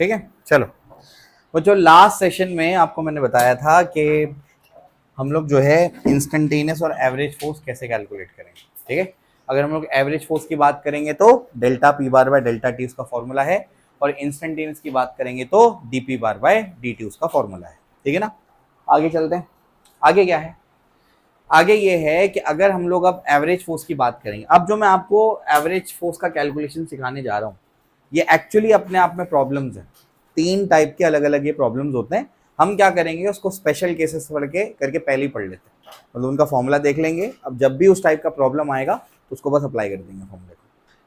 ठीक है, चलो। वो जो लास्ट सेशन में आपको मैंने बताया था कि हम लोग जो है इंस्टेंटेनियस और एवरेज फोर्स कैसे कैलकुलेट करेंगे। ठीक है, अगर हम लोग एवरेज फोर्स की बात करेंगे तो delta P bar by delta T उसका फॉर्मूला है, और इंस्टेंटेनियस की बात करेंगे तो D P bar by D T उसका फॉर्मूला है। ठीक है ना, आगे चलते हैं। आगे क्या है, आगे ये है कि अगर हम लोग अब एवरेज फोर्स की बात करेंगे, अब जो मैं आपको एवरेज फोर्स का कैलकुलेशन सिखाने जा रहा हूँ ये एक्चुअली अपने आप में प्रॉब्लम्स हैं। 3 टाइप के अलग अलग ये प्रॉब्लम्स होते हैं। हम क्या करेंगे, उसको स्पेशल केसेस करके पहले ही पढ़ लेते हैं, मतलब उनका फॉर्मूला देख लेंगे। अब जब भी उस टाइप का प्रॉब्लम आएगा तो उसको बस अप्लाई कर देंगे फॉर्मूले को,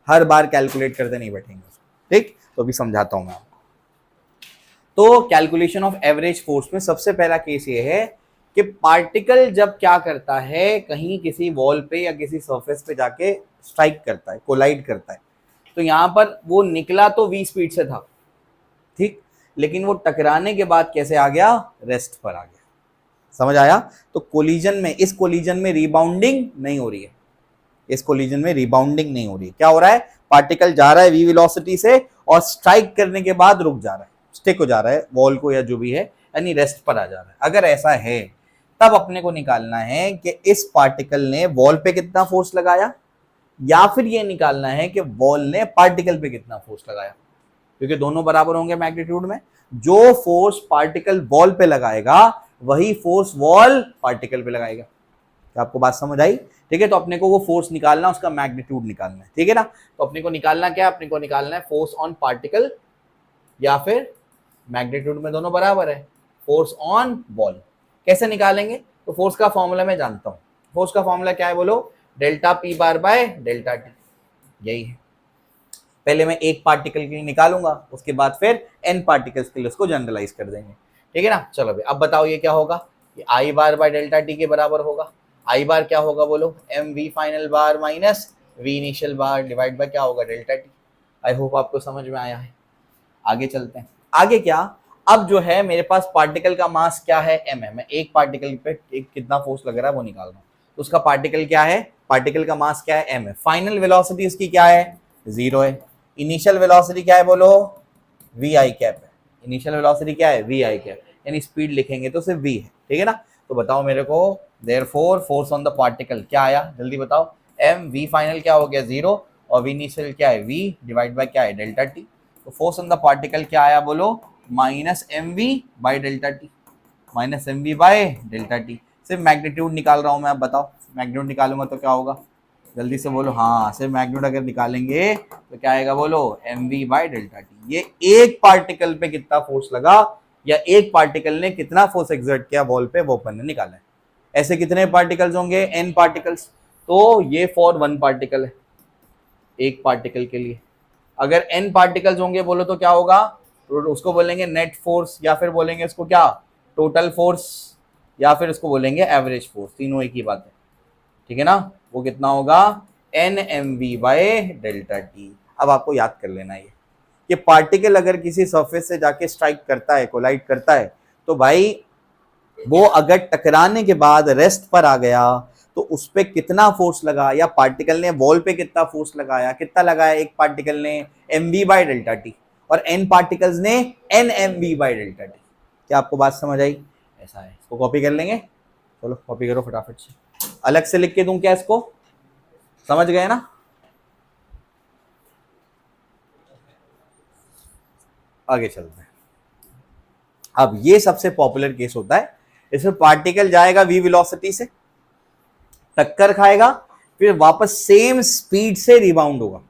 हर बार कैलकुलेट करते नहीं बैठेंगे उसको। ठीक, तो अभी समझाता हूँ मैं आपको। तो कैलकुलेशन ऑफ एवरेज फोर्स में सबसे पहला केस ये है कि पार्टिकल जब क्या करता है, कहीं किसी वॉल पे या किसी सरफेस पे जाके स्ट्राइक करता है, कोलाइड करता है, तो यहां पर वो निकला तो v स्पीड से था, ठीक, लेकिन वो टकराने के बाद कैसे आ गया, रेस्ट पर आ गया। समझ आया? तो कोलिजन में, इस कोलिजन में रिबाउंडिंग नहीं हो रही है, इस कोलिजन में रिबाउंडिंग नहीं हो रही है। क्या हो रहा है, पार्टिकल जा रहा है v वेलोसिटी से और स्ट्राइक करने के बाद रुक जा रहा है, स्टिक हो जा रहा है वॉल को या जो भी है, यानी रेस्ट पर आ जा रहा है। अगर ऐसा है तब अपने को निकालना है कि इस पार्टिकल ने वॉल पे कितना फोर्स लगाया, या फिर ये निकालना है कि वॉल ने पार्टिकल पे कितना फोर्स लगाया, क्योंकि दोनों बराबर होंगे मैग्नीट्यूड में। जो फोर्स पार्टिकल वॉल पे लगाएगा वही फोर्स वॉल पार्टिकल पे लगाएगा। क्या आपको बात समझ आई? ठीक है, तो अपने को वो फोर्स निकालना, उसका मैग्नीट्यूड निकालना है। ठीक है ना, तो अपने को निकालना क्या है, अपने को निकालना है फोर्स ऑन पार्टिकल या फिर मैग्नीट्यूड में दोनों बराबर है, फोर्स ऑन वॉल। कैसे निकालेंगे, तो फोर्स का फॉर्मूला मैं जानता हूं। फोर्स का फॉर्मूला क्या है बोलो, delta P bar by delta T, यही है। पहले मैं एक पार्टिकल के लिए निकालूंगा, उसके बाद फिर एन पार्टिकल्स के लिए उसको जनरलाइज कर देंगे। ठीक है ना, चलो भाई अब बताओ ये क्या होगा, ये I bar by delta T के बराबर होगा। आई बार क्या होगा बोलो, M V final bar minus V initial bar divide by क्या होगा, डेल्टा टी। आई होप आपको समझ में आया है। आगे चलते हैं। आगे क्या, अब जो है मेरे पास पार्टिकल का मास क्या है, एम है। मैं एक पार्टिकल पे एक कितना फोर्स लग रहा है वो निकाल रहा हूँ, तो उसका पार्टिकल क्या है, पार्टिकल का मास क्या है, एम है। फाइनल वेलोसिटी उसकी क्या है, 0 है। इनिशियल वेलोसिटी क्या है बोलो, वी आई कैप है। इनिशियल वेलोसिटी क्या है, वी आई कैप, यानी स्पीड लिखेंगे तो सिर्फ वी है। ठीक है ना, तो बताओ मेरे को, therefore force on the particle क्या आया, जल्दी बताओ। एम वी फाइनल क्या हो गया 0, और वी इनिशियल क्या है v डिवाइड बाय क्या है, डेल्टा टी। तो फोर्स ऑन द पार्टिकल क्या आया बोलो, minus M V by delta T, minus M V by delta T. सिर्फ मैग्नीट्यूड निकाल रहा हूं मैं, अब बताओ मैग्नीट्यूड निकालूंगा तो क्या होगा, जल्दी से बोलो। हाँ, सिर्फ मैग्नीट्यूड अगर निकालेंगे तो क्या आएगा बोलो, M V by delta T. ये एक पार्टिकल पे कितना फोर्स लगा या एक पार्टिकल ने कितना फोर्स एक्सर्ट किया वॉल पे, वो अपन ने निकाला है। ऐसे कितने पार्टिकल्स होंगे, एन पार्टिकल्स, तो ये फॉर वन पार्टिकल है, एक पार्टिकल के लिए। अगर एन पार्टिकल्स होंगे बोलो तो क्या होगा, तो उसको बोलेंगे नेट फोर्स, या फिर बोलेंगे इसको क्या, टोटल फोर्स, या फिर इसको बोलेंगे एवरेज फोर्स, तीनों एक ही बात है। ठीक है ना, वो कितना होगा, N M V by delta T. अब आपको याद कर लेना ये कि पार्टिकल अगर किसी सरफेस से जाके स्ट्राइक करता है, कोलाइड करता है, तो भाई वो अगर टकराने के बाद रेस्ट पर आ गया तो उस पर कितना फोर्स लगा, या पार्टिकल ने वॉल पे कितना फोर्स लगाया, कितना लगाया एक पार्टिकल ने, M V by delta T, और एन पार्टिकल्स ने N M V by delta T. क्या आपको बात समझ आई? ऐसा है, इसको कॉपी कर लेंगे, चलो कॉपी करो फटाफट से। अलग से लिख के दूं क्या इसको, समझ गए ना? आगे चलते हैं। अब ये सबसे पॉपुलर केस होता है, इसमें पार्टिकल जाएगा v वेलोसिटी से, टक्कर खाएगा, फिर वापस सेम स्पीड से रिबाउंड होगा,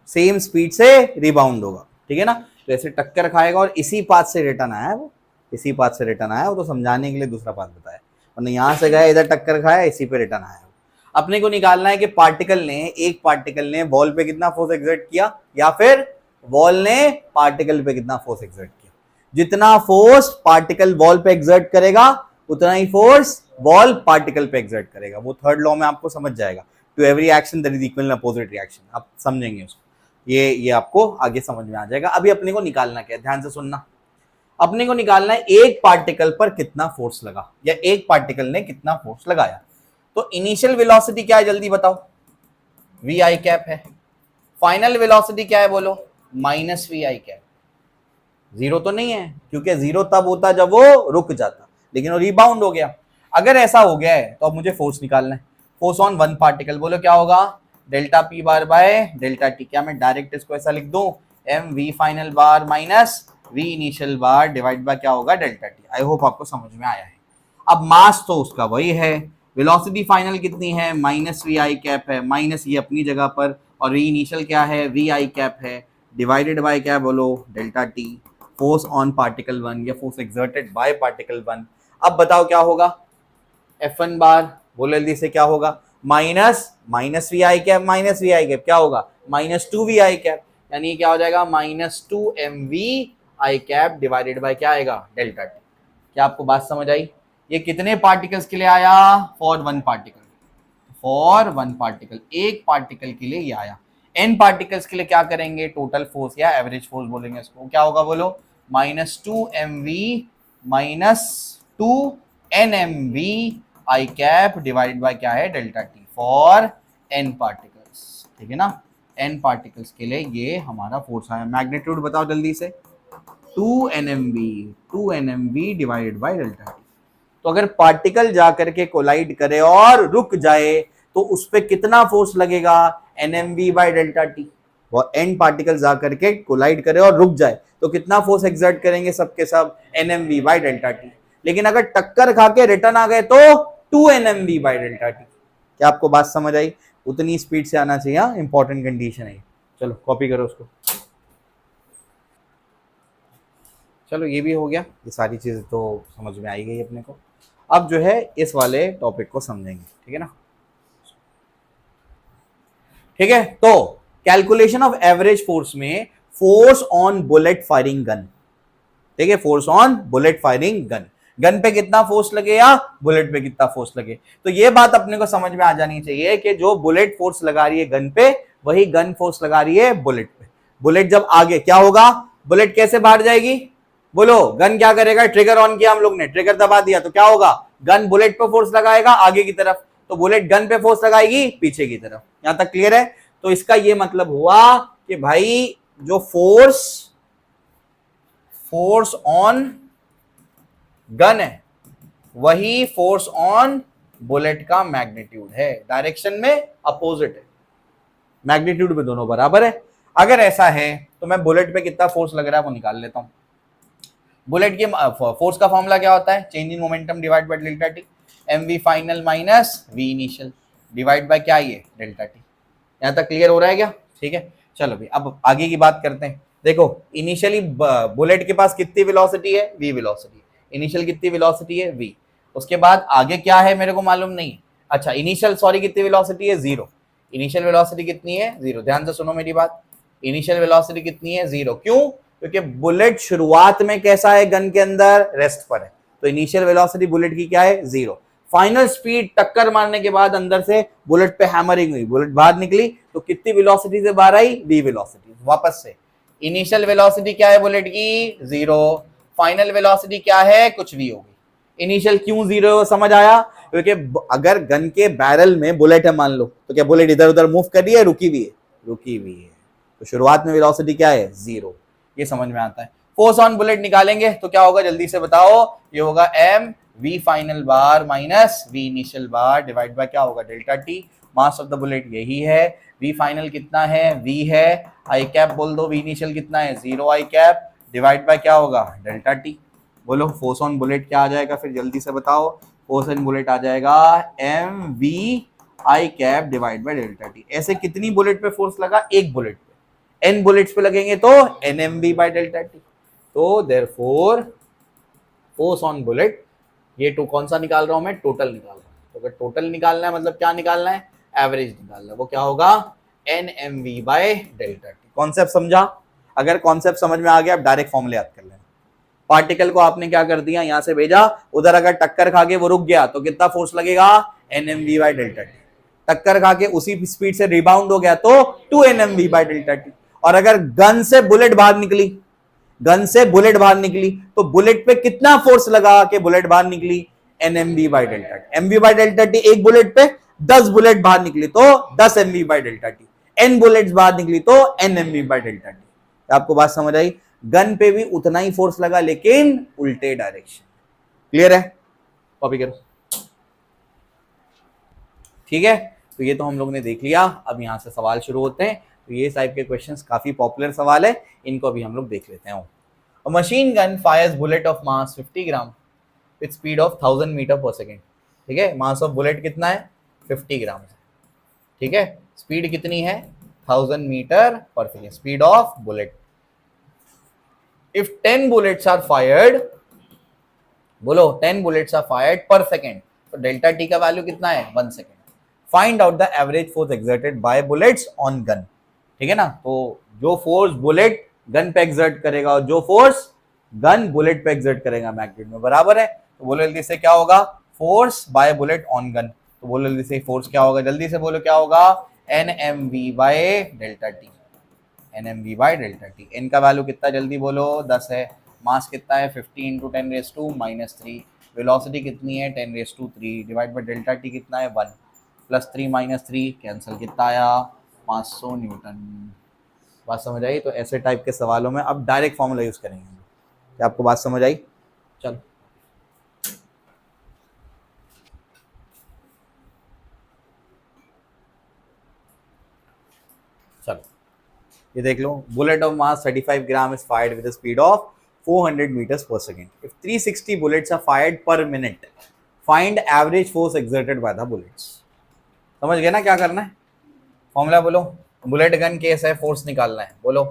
सेम स्पीड से रिबाउंड होगा। ठीक है ना, तो ऐसे टक्कर खाएगा और इसी पाथ से रिटर्न आया है वो, इसी पाथ से रिटर्न आया, वो तो समझाने के लिए दूसरा पाथ बताया, वरना यहां से गया इधर टक्कर खाया, इसी पे रिटर्न आया। अपने को निकालना है कि पार्टिकल ने, एक पार्टिकल ने वॉल पे कितना फोर्स एक्सर्ट किया, या फिर वॉल ने पार्टिकल पे कितना फोर्स एक्सर्ट किया। जितना फोर्स पार्टिकल वॉल पे एक्सर्ट करेगा उतना ही फोर्स वॉल पार्टिकल पे एक्सर्ट करेगा। वो थर्ड लॉ में आपको समझ जाएगा, to every action there is equal and opposite reaction, आप समझेंगे उसको, ये आपको आगे समझ में आ जाएगा। अभी अपने को निकालना क्या है, ध्यान से सुनना। अपने को निकालना है एक पार्टिकल पर कितना फोर्स लगा, या एक पार्टिकल ने कितना फोर्स लगाया। तो इनिशियल वेलोसिटी क्या है जल्दी बताओ, वी आई कैप है। फाइनल वेलोसिटी क्या है बोलो, minus V I cap. Zero तो नहीं है, क्योंकि जीरो तब होता जब वो रुक जाता, लेकिन वो रिबाउंड हो गया। अगर ऐसा हो गया है तो अब मुझे फोर्स निकालना है। फोर्स ऑन वन पार्टिकल, बोलो क्या होगा, delta P bar by delta T. क्या मैं डायरेक्ट इसको ऐसा लिख दूं, M V final bar minus V initial bar divide by क्या होगा, डेल्टा टी। आई होप आपको समझ में आया है। अब मास तो उसका वही है, वेलोसिटी फाइनल कितनी है, माइनस वी आई कैप है, माइनस ये अपनी जगह पर, और वी इनिशियल क्या है, वी आई कैप है, डिवाइडेड बाय क्या बोलो, delta T. Force on particle one या force exerted by particle one. अब बताओ क्या होगा, F1 बार, बोलो जल्दी से क्या होगा, minus V I cap, minus V I cap क्या होगा, minus two V I cap, यानी क्या हो जाएगा, minus two M V I cap divided by क्या आएगा, डेल्टा टी। क्या आपको बात समझ आई? ये कितने पार्टिकल्स के लिए आया, for one particle, for one particle, एक पार्टिकल के लिए ये आया। एन पार्टिकल्स के लिए क्या करेंगे, टोटल फोर्स या एवरेज फोर्स बोलेंगे इसको, क्या होगा बोलो, minus two M V minus two N M V I cap divided by क्या है, delta T, for N particles. ठीक है ना, एन पार्टिकल्स के लिए ये हमारा फोर्स आया। मैग्नीट्यूड बताओ जल्दी से, 2 nmv divided by delta T. तो अगर पार्टिकल जाकर के कोलाइड करे और रुक जाए तो उस पर कितना फोर्स लगेगा, nmv बाय डेल्टा टी। वो एन पार्टिकल जाकर के कोलाइड करे और रुक जाए तो कितना फोर्स एक्सर्ट करेंगे, सबके सब nmv बाय डेल्टा टी। लेकिन अगर टक्कर खा के रिटर्न आ गए तो 2 nmv बाय डेल्टा टी। क्या आपको बात समझ आई? उतनी स्पीड से आना चाहिए, इंपॉर्टेंट कंडीशन है। चलो कॉपी करो उसको। चलो ये भी हो गया, ये सारी चीजें तो समझ में आई गई अपने को। अब जो है इस वाले टॉपिक को समझेंगे, ठीक है ना। ठीक है, तो कैलकुलेशन ऑफ एवरेज फोर्स में force on bullet firing gun, ठीक है, force on bullet firing gun, gun पे कितना फोर्स लगे या बुलेट पे कितना फोर्स लगे। तो ये बात अपने को समझ में आ जानी चाहिए कि जो बुलेट फोर्स लगा रही है गन पे, वही गन फोर्स लगा रही है बुलेट पे। बुलेट जब आगे क्या होगा, बुलेट कैसे बाहर जाएगी, बोलो, गन क्या करेगा, ट्रिगर ऑन किया हम लोग ने, ट्रिगर दबा दिया तो क्या होगा, गन बुलेट पे फोर्स लगाएगा आगे की तरफ, तो बुलेट गन पे फोर्स लगाएगी पीछे की तरफ। यहां तक क्लियर है? तो इसका ये मतलब हुआ कि भाई जो फोर्स ऑन गन है वही फोर्स ऑन बुलेट का मैग्नीट्यूड है, डायरेक्शन में अपोजिट है, मैग्नीट्यूड में दोनों बराबर है। अगर ऐसा है तो मैं बुलेट पे कितना फोर्स लग रहा है वो निकाल लेता हूं। बुलेट के फोर्स का फॉर्मूला क्या होता है, change in momentum divide by delta T, M V final minus V initial divide by क्या, ये डेल्टा टी। यहां तक क्लियर हो रहा है क्या? ठीक है, चलो भाई अब आगे की बात करते हैं। देखो इनिशियली बुलेट के पास कितनी वेलोसिटी है, v वेलोसिटी, इनिशियल कितनी वेलोसिटी है, v। उसके बाद आगे क्या है मेरे को मालूम नहीं, अच्छा इनिशियल सॉरी कितनी वेलोसिटी है, 0। इनिशियल वेलोसिटी कितनी है, 0। ध्यान से सुनो मेरी बात, इनिशियल वेलोसिटी कितनी है, 0। क्यों? क्योंकि बुलेट शुरुआत में कैसा है, गन के अंदर रेस्ट पर है, तो इनिशियल वेलोसिटी बुलेट की क्या है, 0। फाइनल स्पीड टक्कर मारने के बाद अंदर से बुलेट पे हैमरिंग हुई, बुलेट बाहर निकली तो कितनी वेलोसिटी से बाहर आई, v वेलोसिटी। वापस से इनिशियल वेलोसिटी क्या है बुलेट की, 0। फाइनल वेलोसिटी क्या है, कुछ भी होगी। इनिशियल क्यों 0 समझ आया? क्योंकि अगर गन के बैरल में बुलेट है मान लो, तो क्या बुलेट इधर उधर मूव कर रही है, रुकी हुई है, रुकी हुई है, तो शुरुआत में वेलोसिटी क्या है, 0। ये समझ में आता है। फोर्स ऑन बुलेट निकालेंगे तो क्या होगा, जल्दी से बताओ, ये होगा M V final bar minus V initial bar divide by क्या होगा, delta T. Mass of the bullet यही है, वी फाइनल कितना है, v है, आई कैप बोल दो, वी इनिशियल कितना है, 0 आई कैप डिवाइड बाय क्या होगा, डेल्टा टी। बोलो फोर्स ऑन बुलेट क्या आ जाएगा, फिर जल्दी से बताओ, फोर्स ऑन बुलेट आ जाएगा M V I cap divide by delta T. ऐसे कितनी बुलेट पे फोर्स लगा, एक बुलेट पे, एन बुलेट्स पे लगेंगे तो N M V by delta T. तो देयरफॉर फोर्स ऑन बुलेट, ये तो कौन सा निकाल रहा हूं मैं, टोटल निकाल रहा हूं। तो अगर टोटल निकालना है मतलब क्या निकालना है, एवरेज निकालना है, वो क्या होगा, N M V by delta T. Concept समझा? अगर कॉन्सेप्ट समझ में आ गया आप डायरेक्ट फॉर्मूले याद कर लेना। पार्टिकल को आपने क्या कर दिया, यहां से भेजा, उधर अगर टक्कर खा के वो रुक गया तो कितना फोर्स लगेगा, N M V by delta T. टक्कर खा के उसी स्पीड से रिबाउंड हो गया तो 2 N M V by delta T. और अगर गन से बुलेट बाहर निकली, गन से बुलेट बाहर निकली तो बुलेट पे कितना फोर्स लगा के बुलेट बाहर निकली, N M V by delta T. M V by delta T, एक बुलेट पे 10 बुलेट बाहर निकली तो 10 M V by delta T, N bullets बाहर निकली तो N M V by delta T. आपको बात समझ आई? गन पे भी उतना ही फोर्स लगा लेकिन उल्टे डायरेक्शन। क्लियर है? कॉपी करो। ठीक है, तो ये तो हम लोग ने देख लिया। अब यहां से सवाल शुरू होते हैं। तो ये टाइप के क्वेश्चंस काफी पॉपुलर सवाल है, इनको अभी हम लोग देख लेते हैं। A machine gun fires bullet of mass 50 gram with speed of 1000 metre per second. ठीक है, मास ऑफ बुलेट कितना है? 50 ग्राम। ठीक है, स्पीड कितनी है? 1000 metre per second, speed of bullet. If 10 bullets are fired, बोलो 10 bullets are fired per second, तो डेल्टा टी का वैल्यू कितना है? 1 second. Find out the average force exerted by bullets on gun. ठीक है ना, तो जो फोर्स बुलेट गन पे एक्सर्ट करेगा और जो फोर्स गन बुलेट पे एक्सर्ट करेगा मैग्नीट्यूड में बराबर है। तो बोलो जल्दी से क्या होगा? Force bye bullet on gun. तो बोलो जल्दी से फोर्स क्या होगा? जल्दी से बोलो क्या होगा? NMV by delta T. NMV by delta T. N का वैल्यू कितना? जल्दी बोलो। 10 है। मास कितना है? 50 इंटू 10⁻³ वेलोसिटी कितनी है? 10⁻³ डिवाइड बाय डेल्टा टी कितना है? 1 प्लस 3 माइनस 3 कैंसिल, कितना आया? 500 न्यूटन। बात समझ आई? तो ऐसे टाइप के सवालों में अब डायरेक्ट फॉर्मूला यूज करेंगे। क्या आपको बात समझ आई? चलो चलो ये देख लो। Bullet of mass 35 gram is fired with speed of 400 metres per second. If 360 bullets are fired per minute, find average force exerted by the bullets. समझ गए ना क्या करना है? फॉर्मूला बोलो। बुलेट गन केस है, फोर्स निकालना है। बोलो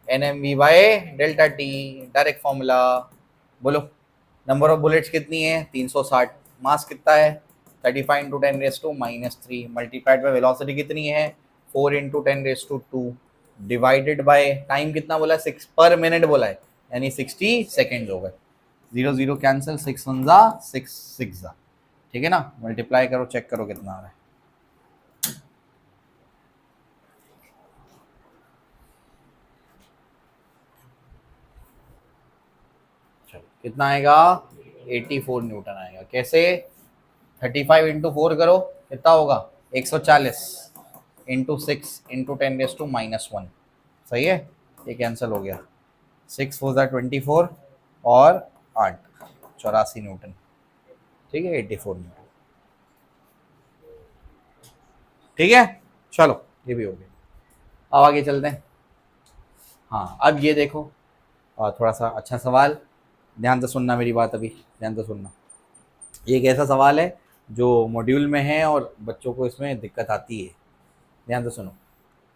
NMV by delta T, direct formula. बोलो नंबर ऑफ बुलेट्स कितनी है? 360। मास कितना है? 35 इंटू 10⁻³ मल्टीप्लाइड बाय वेलोसिटी कितनी है? 4 इंटू 10⁻² डिवाइडेड बाय टाइम कितना बोला? 6 पर मिनट बोला है, यानी 60 सेकेंड हो गए। 0 0 कैंसिल, 6 1 जा 6 6 जा। ठीक है ना, मल्टीप्लाई करो, चेक करो कितना आ रहा है। कितना आएगा? 84 न्यूटन आएगा। कैसे? 35 इंटू 4 करो, कितना होगा? 140 इंटू 6 इंटू 10⁻⁻1। सही है, ये कैंसिल हो गया। 6 4 जा 24 और 8 84 न्यूटन। ठीक है, 84 न्यूटन। ठीक है, चलो ये भी हो गया। अब आगे चलते हैं। हाँ, अब ये देखो और थोड़ा सा अच्छा सवाल, ध्यान से सुनना मेरी बात, अभी ध्यान से सुनना। ये एक ऐसा सवाल है जो मॉड्यूल में है और बच्चों को इसमें दिक्कत आती है। ध्यान से सुनो,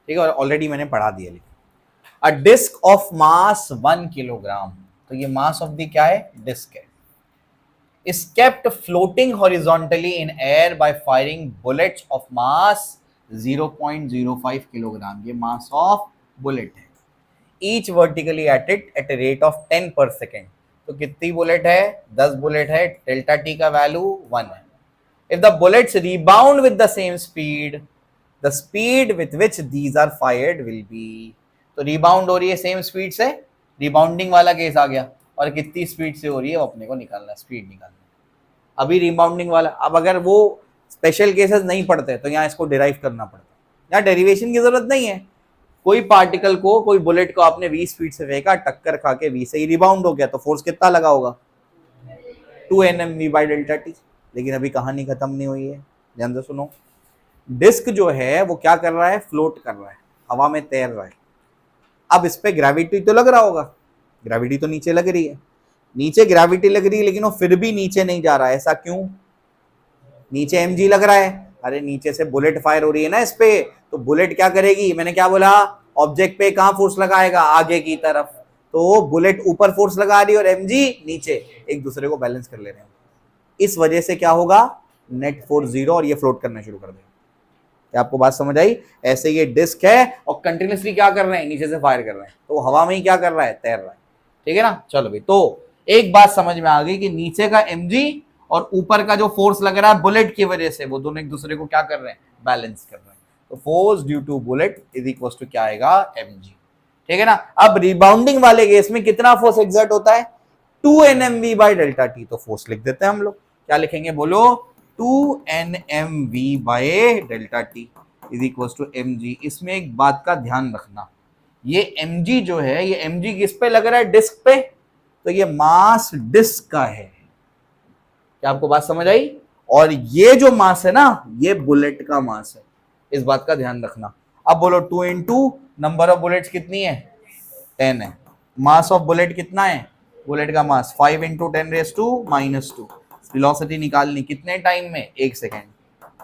ठीक है? और ऑलरेडी मैंने पढ़ा दिया। लेकिन अ डिस्क ऑफ मास 1 किलोग्राम, तो ये मास ऑफ द क्या है? डिस्क है। is kept floating horizontally in air by firing bullets of mass 0.05 kilogram. ये मास ऑफ बुलेट है। Each vertically at it at rate of 10 पर सेकेंड। तो कितनी बुलेट है? 10 बुलेट है। डेल्टा टी का वैल्यू 1 है। If the bullets rebound with the same speed, the speed with which these are fired will be. तो rebound हो रही है सेम स्पीड से, रिबाउंडिंग वाला केस आ गया। और कितनी स्पीड से हो रही है वो अपने को निकालना है, स्पीड निकालना है। अभी रिबाउंडिंग वाला, अब अगर वो स्पेशल केसेस नहीं पढ़ते तो यहाँ इसको डिराइव करना पड़ता है। यहाँ डेरिवेशन की जरूरत नहीं है। कोई पार्टिकल को, कोई बुलेट को आपने 20 स्पीड से फेंका, टक्कर खा के 20 से ही रिबाउंड हो गया, तो फोर्स कितना लगा होगा? 2 NMV बाय डेल्टा टी। लेकिन अभी कहानी खत्म नहीं हुई है, ध्यान से सुनो। डिस्क जो है वो क्या कर रहा है? फ्लोट कर रहा है, हवा में तैर रहा है। अब इस पे ग्रेविटी तो लग रहा होगा, ग्रेविटी तो नीचे लग रही है। नीचे ग्रेविटी लग रही है लेकिन वो फिर भी नीचे नहीं जा रहा है। ऐसा क्यों? नीचे mg लग रहा है। अरे नीचे से बुलेट फायर हो रही है ना इस पे, तो बुलेट क्या करेगी? मैंने क्या बोला? ऑब्जेक्ट पे कहां फोर्स लगाएगा? आगे की तरफ। तो बुलेट ऊपर फोर्स लगा रही है और mg नीचे, एक दूसरे को बैलेंस कर ले रहे हैं। इस वजह से क्या होगा? नेट फोर्स 0 और ये फ्लोट करना शुरू कर देगा। क्या आपको बात समझ आई? ऐसे ये डिस्क है और कंटिन्यूसली क्या कर रहे हैं? नीचे से फायर कर रहे हैं, तो हवा में ही क्या कर रहा है? तैर रहा है। ठीक है ना? चलो भाई, तो एक बात समझ में आ गई कि नीचे का mg और ऊपर का जो फोर्स लग रहा है बुलेट की वजह से, वो दोनों एक दूसरे को क्या कर रहे हैं? बैलेंस कर रहे हैं। तो force due to bullet is equal to क्या आएगा? mg। ठीक है ना? अब रिबाउंडिंग वाले केस में कितना फोर्स एक्सर्ट होता है? 2 NMV बाय डेल्टा टी। तो फोर्स लिख देते हैं हम लोग। क्या लिखेंगे? बोलो 2 NMV by delta T is equal to mg। इसमें एक बात का ध्यान रखना, ये mg जो है, ये mg किस पे लग रहा है? डिस्क पे, तो ये मास डिस्क का है। क्या आपको बात समझ आई? और ये जो मास है ना, ये बुलेट का मास है, इस बात का ध्यान रखना। अब बोलो 2 इंटू नंबर ऑफ बुलेट्स कितनी है? 10 है। मास ऑफ बुलेट कितना है? बुलेट का मास 5 इंटू 10⁻⁻²। वेलोसिटी निकालनी कितने टाइम में? 1 सेकेंड।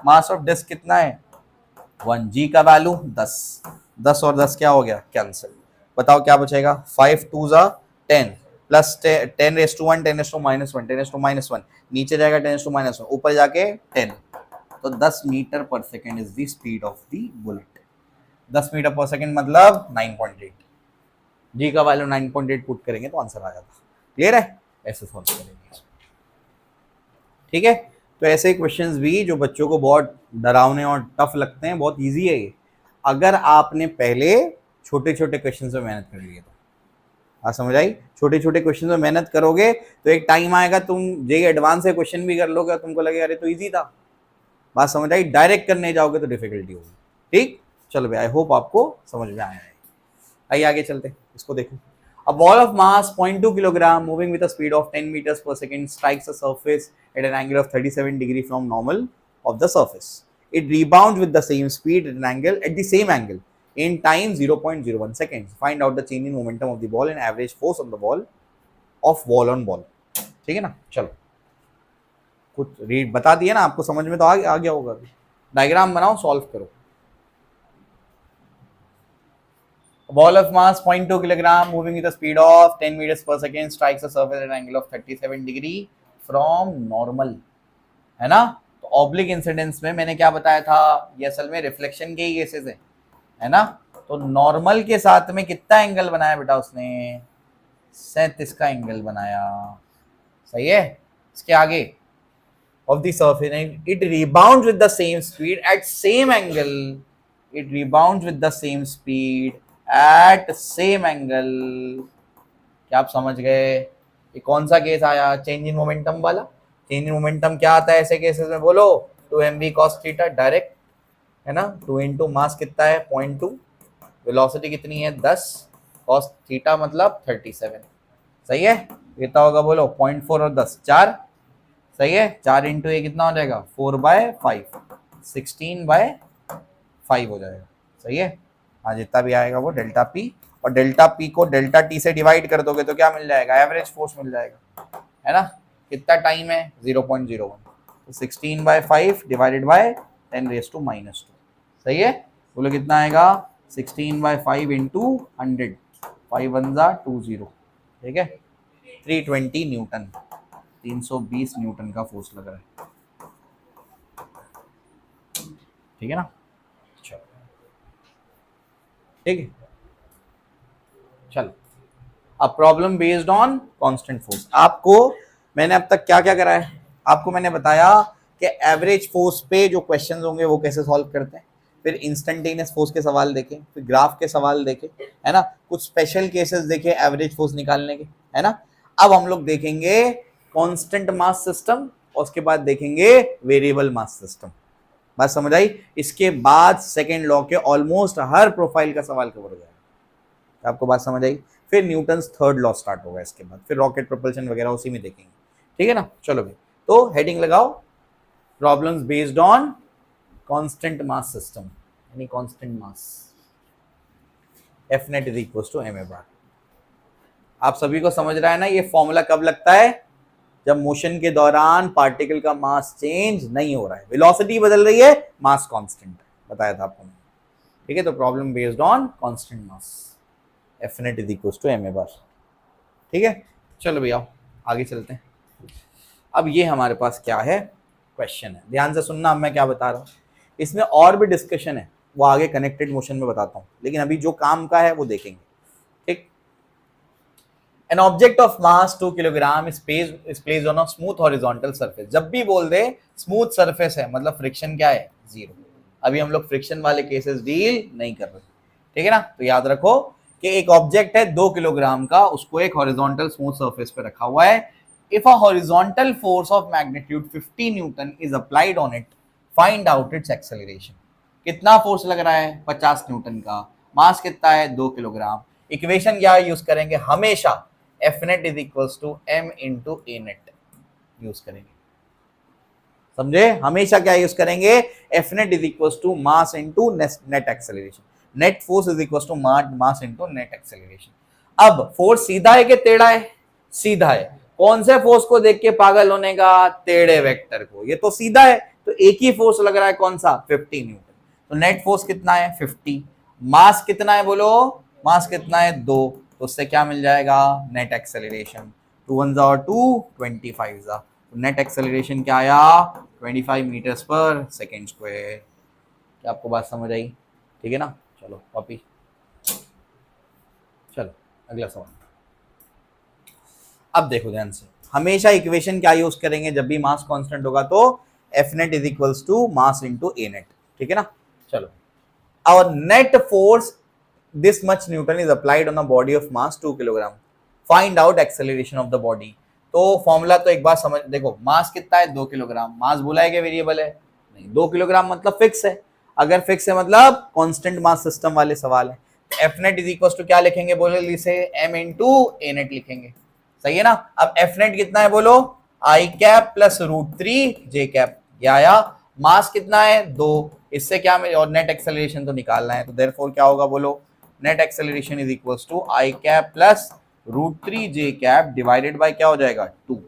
मास ऑफ डिस्क कितना है? 1। जी का वैल्यू 10। 10 और 10 क्या हो गया? कैंसिल। बताओ क्या बचेगा? 5 2 ज़ा 10 प्लस 10⁻1 10⁻⁻1 10⁻⁻1, नीचे जाएगा 10⁻⁻1, ऊपर जाके 10। तो 10 metre per second is the speed of the bullet. 10 metre per second मतलब 9.8। जी का वैल्यू 9.8 पुट करेंगे तो आंसर आ जाता। क्लियर है? ऐसे सॉल्व करेंगे, ठीक है। तो ऐसे क्वेश्चंस भी जो बच्चों को बहुत डरावने और टफ लगते हैं, बहुत इजी है ये, अगर आपने पहले छोटे छोटे क्वेश्चन में मेहनत कर ली तो। आप समझ आई? छोटे छोटे क्वेश्चन में मेहनत करोगे तो एक टाइम आएगा तुम जेई एडवांस से क्वेश्चन भी कर लोगे, तुमको लगेगा अरे तो इजी था। बात समझ आई? डायरेक्ट करने जाओगे तो डिफिकल्टी होगी। ठीक, चलो भाई, आई होप आपको समझ में आया है। आइए आगे चलते हैं, इसको देखो। A ball of mass 0.2 kilogram moving with a speed of 10 meters per second strikes a surface at an angle of 37 degree from normal of the surface. It rebounds with the same speed at the same angle in time 0.01 seconds. Find out the change in momentum of the ball and average force on the ball on ball. ठीक है ना? चलो कुछ read बता दिया ना आपको, समझ में तो आ गया होगा। डायग्राम बनाओ, सॉल्व करो। A ball of mass 0.2 kilogram moving with a speed of 10 meters per second strikes a surface at an angle of 37 degree from normal, है ना? तो ऑब्लिक इंसिडेंस में मैंने क्या बताया था? ये असल में रिफ्लेक्शन के ही केसेस है ना? तो नॉर्मल के साथ में कितना एंगल बनाया बेटा उसने? 37 का एंगल बनाया। सही है? इसके आगे of the surface and it rebounds with the same speed at same angle. It rebounds with the same speed at same angle. क्या आप समझ गए? ये कौन सा केस आया? चेंज इन मोमेंटम वाला। चेंज इन मोमेंटम क्या आता है ऐसे केसेस में? बोलो 2mv cos थीटा डायरेक्ट, है ना? 2 इंटू मास कितना है? 0.2, वेलोसिटी कितनी है? 10, cos थीटा मतलब 37। सही है? कितना होगा बोलो? 0.4 और 10 4। सही है? 4 इंटू ये कितना हो जाएगा? 4/5, 16/5 हो जाएगा। सही है? हाँ, जितना भी आएगा वो डेल्टा पी, और डेल्टा पी को डेल्टा टी से डिवाइड कर दोगे तो क्या मिल जाएगा? एवरेज फोर्स मिल जाएगा, है ना? कितना टाइम है? 0.01, तो 16/5 डिवाइडेड बाय 10⁻²। सही है? बोलो कितना आएगा? 16/5 इंटू 100, 5 1 ज़ा 20। ठीक है? 320 न्यूटन, 320 न्यूटन का फोर्स लग रहा है। ठीक है ना? ठीक है, चलो। अब problem based on constant force. आपको मैंने अब तक क्या क्या करा है? आपको मैंने बताया कि एवरेज फोर्स पे जो क्वेश्चंस होंगे वो कैसे सॉल्व करते हैं, फिर इंस्टेंटेनियस फोर्स के सवाल देखे, फिर ग्राफ के सवाल देखे, है ना? कुछ स्पेशल केसेस देखे एवरेज फोर्स निकालने के, है ना? अब हम लोग देखेंगे कांस्टेंट मास सिस्टम, और उसके बाद देखेंगे वेरिएबल मास सिस्टम। बात समझ आई? इसके बाद सेकेंड लॉ के ऑलमोस्ट हर प्रोफाइल का सवाल कवर हो जाएगा। आपको बात समझ आई? फिर न्यूटन्स थर्ड लॉ स्टार्ट होगा, इसके बाद फिर रॉकेट प्रोपल्शन वगैरह उसी में देखेंगे। ठीक है ना? चलो भाई, तो हेडिंग लगाओ, problems based on constant mass system, यानी constant mass. F net is equals to ma bar। आप सभी को समझ रहा है ना? ये फॉर्मूला कब लगता है? जब मोशन के दौरान पार्टिकल का मास चेंज नहीं हो रहा है, वेलोसिटी बदल रही है, मास कांस्टेंट है। बताया था आपको। ठीक है? तो problem based on constant mass, F net is equals to ma bar। ठीक है? चलो भैया आगे चलते हैं। अब ये हमारे पास क्या है? क्वेश्चन है, ध्यान से सुनना। अब मैं क्या बता रहा हूँ, इसमें और भी डिस्कशन है, वो आगे कनेक्टेड मोशन में बताता हूँ, लेकिन अभी जो काम का है वो देखेंगे। ठीक? An object of mass 2 kilogram is placed on a smooth horizontal surface। जब भी बोल दे स्मूथ सरफेस है मतलब फ्रिक्शन क्या है? 0। अभी हम लोग फ्रिक्शन वाले केसेस डील नहीं कर रहे। ठीक है ना? तो याद रखो कि एक ऑब्जेक्ट है 2 किलोग्राम का, उसको एक हॉरिजॉन्टल स्मूथ सरफेस पे रखा हुआ है। If a horizontal force of magnitude 50 Newton is applied on it, find out it's acceleration. कितना फोर्स लग रहा है? 50 न्यूटन का। मास कितना है 2 किलोग्राम। इक्वेशन क्या यूज करेंगे हमेशा, F net is equals to M into A net use करेंगे, समझे? हमेशा क्या यूज करेंगे, F net is equals to mass into net acceleration, net force is equals to mass into net acceleration. अब force सीधा है कि टेढ़ा है? सीधा है। कौन से फोर्स को देख के पागल होने का? टेढ़े वेक्टर को। ये तो सीधा है तो एक ही फोर्स लग रहा है, कौन सा? 50 न्यूटन। तो नेट फोर्स कितना है? 50। मास कितना है बोलो? मास कितना है? 2। तो उससे क्या मिल जाएगा? Net acceleration. 2 1 और 2 25 जा। तो नेट एक्सेलरेशन क्या आया? 25 मीटर्स पर सेकेंड स्क्वायर। क्या आपको बात समझ आई? ठीक है ना? चलो कॉपी। चलो अगला सवाल। अब देखो ध्यान से, हमेशा इक्वेशन क्या यूज करेंगे जब भी मास कांस्टेंट होगा? तो F net is equals to mass into A net. ठीक है ना? चलो, our net force this much Newton is applied on a body of mass 2 kilogram, find out acceleration of the body। तो फॉर्मूला तो एक बार समझ, देखो मास कितना है? 2 किलोग्राम। मास बोला है कि वेरिएबल है? नहीं, 2 किलोग्राम मतलब फिक्स है। अगर फिक्स है मतलब कांस्टेंट मास सिस्टम वाले सवाल है। F net is equal to क्या लिखेंगे बोलो? इसे एम इंटू ए नेट लिखेंगे, सही है ना? अब एफ नेट कितना है बोलो? आई कैप प्लस √3 जे कैप। क्या आया? मास कितना है? 2। इससे क्या मिले? और नेट एक्सेलरेशन तो निकालना है, तो देयरफॉर क्या होगा बोलो? Net acceleration is equals to I cap plus √3 J cap divided by क्या हो जाएगा? 2।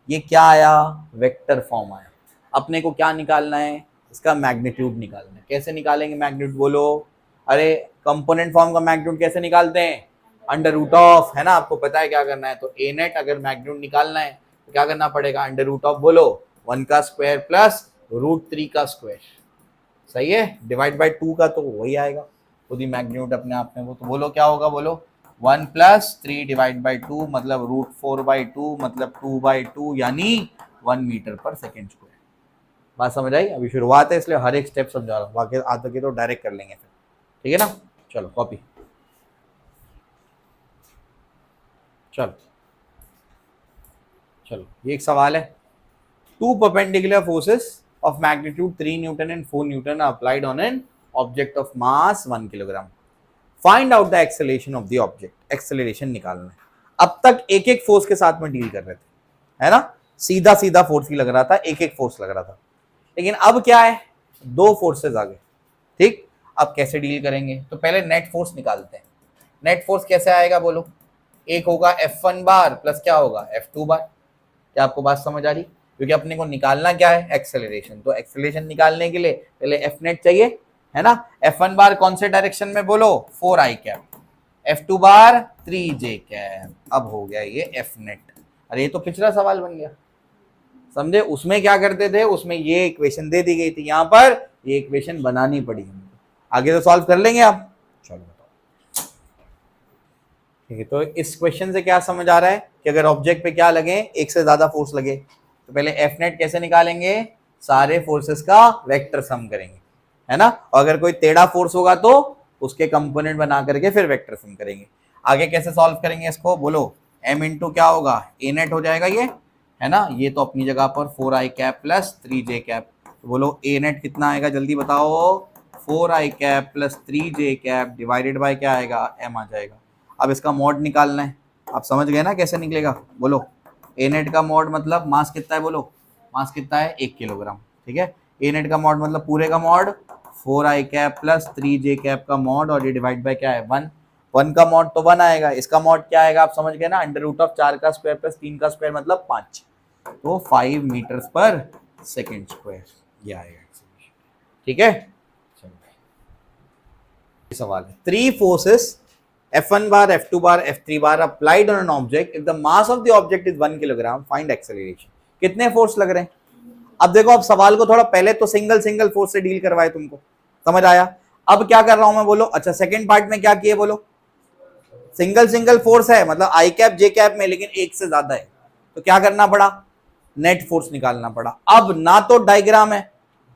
ये क्या आया? वेक्टर फॉर्म आया। अपने को क्या निकालना है? इसका मैग्नीट्यूड निकालना है। कैसे निकालेंगे मैग्नीट्यूड बोलो? अरे कंपोनेंट फॉर्म का मैग्नीट्यूड कैसे निकालते हैं? √, है ना? आपको पता है क्या करना है। तो ए नेट अगर मैग्नीट्यूड निकालना है तो क्या करना पड़ेगा? √, बोलो 1 का स्क्वायर प्लस √3 का स्क्वायर, सही है? डिवाइड बाय 2 का तो वही आएगा खुद ही मैग्नीट्यूड अपने आप में। वो तो बोलो क्या होगा बोलो? 1 + 3 डिवाइड बाय 2 मतलब √4/2 मतलब 2/2 यानी 1 मीटर पर सेकेंड स्क्वायर। बात समझ आई? अभी शुरुआत है इसलिए हर एक स्टेप समझा रहा हूँ, बाकी आगे के तो डायरेक्ट कर लेंगे फिर। ठीक है ना? चलो कॉपी। चलो चलो, ये एक सवाल है। 2 perpendicular forces of magnitude 3 Newton and 4 Newton are applied on an object of mass 1 kilogram. Find out the acceleration of the object. Acceleration निकालना है। अब तक एक एक फोर्स के साथ में डील कर रहे थे, है ना? सीधा सीधा फोर्स ही लग रहा था, एक एक फोर्स लग रहा था। लेकिन अब क्या है? 2 फोर्सेस आ गए। ठीक, अब कैसे डील करेंगे? तो पहले नेट फोर्स निकालते हैं। नेट फोर्स कैसे आएगा बोलो? एक होगा F1 बार प्लस क्या होगा? F2 बार। क्या आपको बात समझ आ रही? क्योंकि अपने को निकालना क्या है? एक्सेलरेशन। तो एक्सेलरेशन निकालने के लिए पहले एफ नेट चाहिए, है ना? F1 बार कौन से डायरेक्शन में बोलो? 4i cap. F2 बार 3j कैप। अब हो गया ये एफ नेट। अरे ये तो पिछला सवाल बन गया, समझे? उसमें क्या करते थे? उसमें ये इक्वेशन दे दी गई थी, यहाँ पर ये इक्वेशन बनानी पड़ी हमको। आगे तो सॉल्व कर लेंगे आप। चलो बताओ। ठीक है, तो इस क्वेश्चन से क्या समझ आ रहा है कि अगर ऑब्जेक्ट पे क्या लगे? एक से ज्यादा फोर्स लगे तो पहले एफ नेट कैसे निकालेंगे? सारे फोर्सेस का वेक्टर सम करेंगे, है ना? और अगर कोई टेढ़ा फोर्स होगा तो उसके कंपोनेंट बना करके फिर वेक्टर सम करेंगे। आगे कैसे सॉल्व करेंगे इसको बोलो? एम इंटू क्या होगा? ए नेट हो जाएगा ये, है ना? ये तो अपनी जगह पर 4i cap plus 3j cap. तो बोलो ए नेट कितना आएगा? जल्दी बताओ। 4i cap plus 3j cap divided by क्या आएगा? एम आ जाएगा। अब इसका मॉड निकालना है। आप समझ गए ना कैसे निकलेगा? बोलो ए नेट का मॉड मतलब मास कितना है बोलो? मास कितना है? 1 किलोग्राम। ठीक है, ए नेट का मॉड मतलब पूरे का mod 4i cap plus 3j cap का मॉड और ये डिवाइड बाय क्या है? 1। 1 का मॉड तो 1 आएगा, इसका मॉड क्या आएगा? आप समझ गए ना? √4 का स्क्वायर प्लस 3 का स्क्वायर मतलब 5, तो 5 मीटर्स पर सेकेंड स्क्वायर ये आएगा। ठीक है, सवाल है 3 forces F1 bar, F2 bar, F3 bar applied on an object. If the mass of the object is 1 kilogram, find acceleration. कितने फोर्स लग रहे हैं? अब देखो, अब सवाल को थोड़ा पहले तो सिंगल सिंगल फोर्स से डील करवाए, तुमको समझ आया? अब क्या कर रहा हूं मैं बोलो? अच्छा, सेकंड पार्ट में क्या किए बोलो? सिंगल सिंगल फोर्स है मतलब आई कैप जे कैप में, लेकिन एक से ज्यादा है तो क्या करना पड़ा? नेट फोर्स निकालना पड़ा। अब ना तो डायग्राम है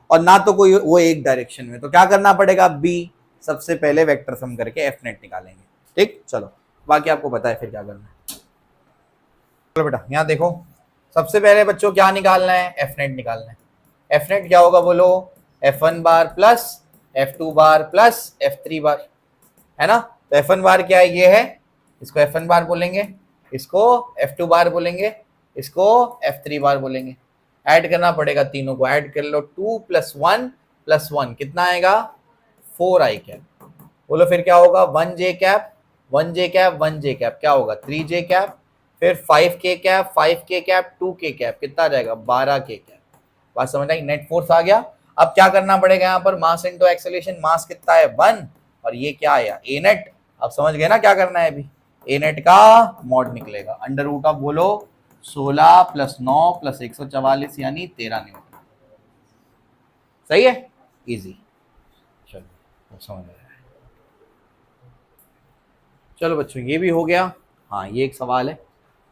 और ना तो कोई वो एक डायरेक्शन में, तो क्या करना पड़ेगा? बी, सबसे पहले वेक्टर सम करके एफ नेट निकालेंगे। ठीक, चलो बाकी आपको पता है फिर क्या करना है। चलो बेटा यहाँ देखो, सबसे पहले बच्चों क्या निकालना है? एफ नेट निकालना है। एफ नेट क्या होगा बोलो? F1 बार प्लस F2 बार प्लस F3 बार। है ना। तो F1 बार क्या है, ये है, इसको F1 बार बोलेंगे, इसको F2 बार बोलेंगे, इसको F3 बार बोलेंगे। ऐड करना पड़ेगा, तीनों को ऐड कर लो, 2 + 1 + 1 कितना आएगा, 4 आई कैप। बोलो फिर क्या होगा, 1 जे कैप 1 जे कैप 1 जे कैप क्या होगा, 3 जे कैप, फिर 5 के कैप 5 के कैप 2 के कैप कितना आ जाएगा, 12 के कैप। बात समझ आई, नेट फोर्स आ गया। अब क्या करना पड़ेगा यहाँ पर, मास इनटू एक्सेलरेशन, मास कितना है 1 और ये क्या आया ए नेट। अब समझ गए ना क्या करना है, अभी ए नेट का मॉड निकलेगा, अंडर रूट ऑफ बोलो 16 + 9 + 144 यानी 13 न्यूटन। सही है, इजी। चलो समझ आया। चलो बच्चों ये भी हो गया। हाँ ये एक सवाल है,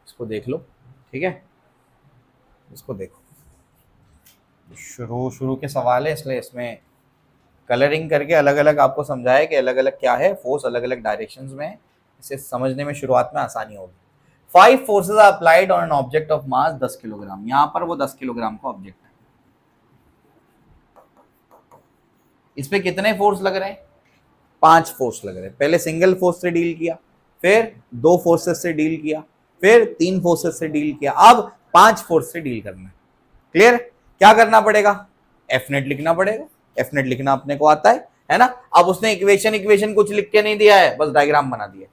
इसको देख लो, ठीक है, इसको देखो, शुरू शुरू के सवाल है इसलिए इसमें कलरिंग करके अलग अलग आपको समझाया कि अलग अलग क्या है, फोर्स अलग अलग डायरेक्शंस में, इसे समझने में शुरुआत में आसानी होगी। 5 forces are applied on an object of mass 10 kilogram, यहाँ पर वो 10 किलोग्राम का ऑब्जेक्ट है, इस पे कितने फोर्स लग रहे हैं, 5 फोर्स लग रहे हैं। पहले सिंगल फोर्स से डील किया, फिर 2 फोर्सेस से डील किया, फिर 3 फोर्सेस से डील किया, अब 5 फोर्स से डील करना है। क्लियर, क्या करना पड़ेगा, एफ नेट लिखना पड़ेगा, एफ नेट लिखना अपने को आता है ना। अब उसने इक्वेशन कुछ लिख के नहीं दिया है, बस डायग्राम बना दिया,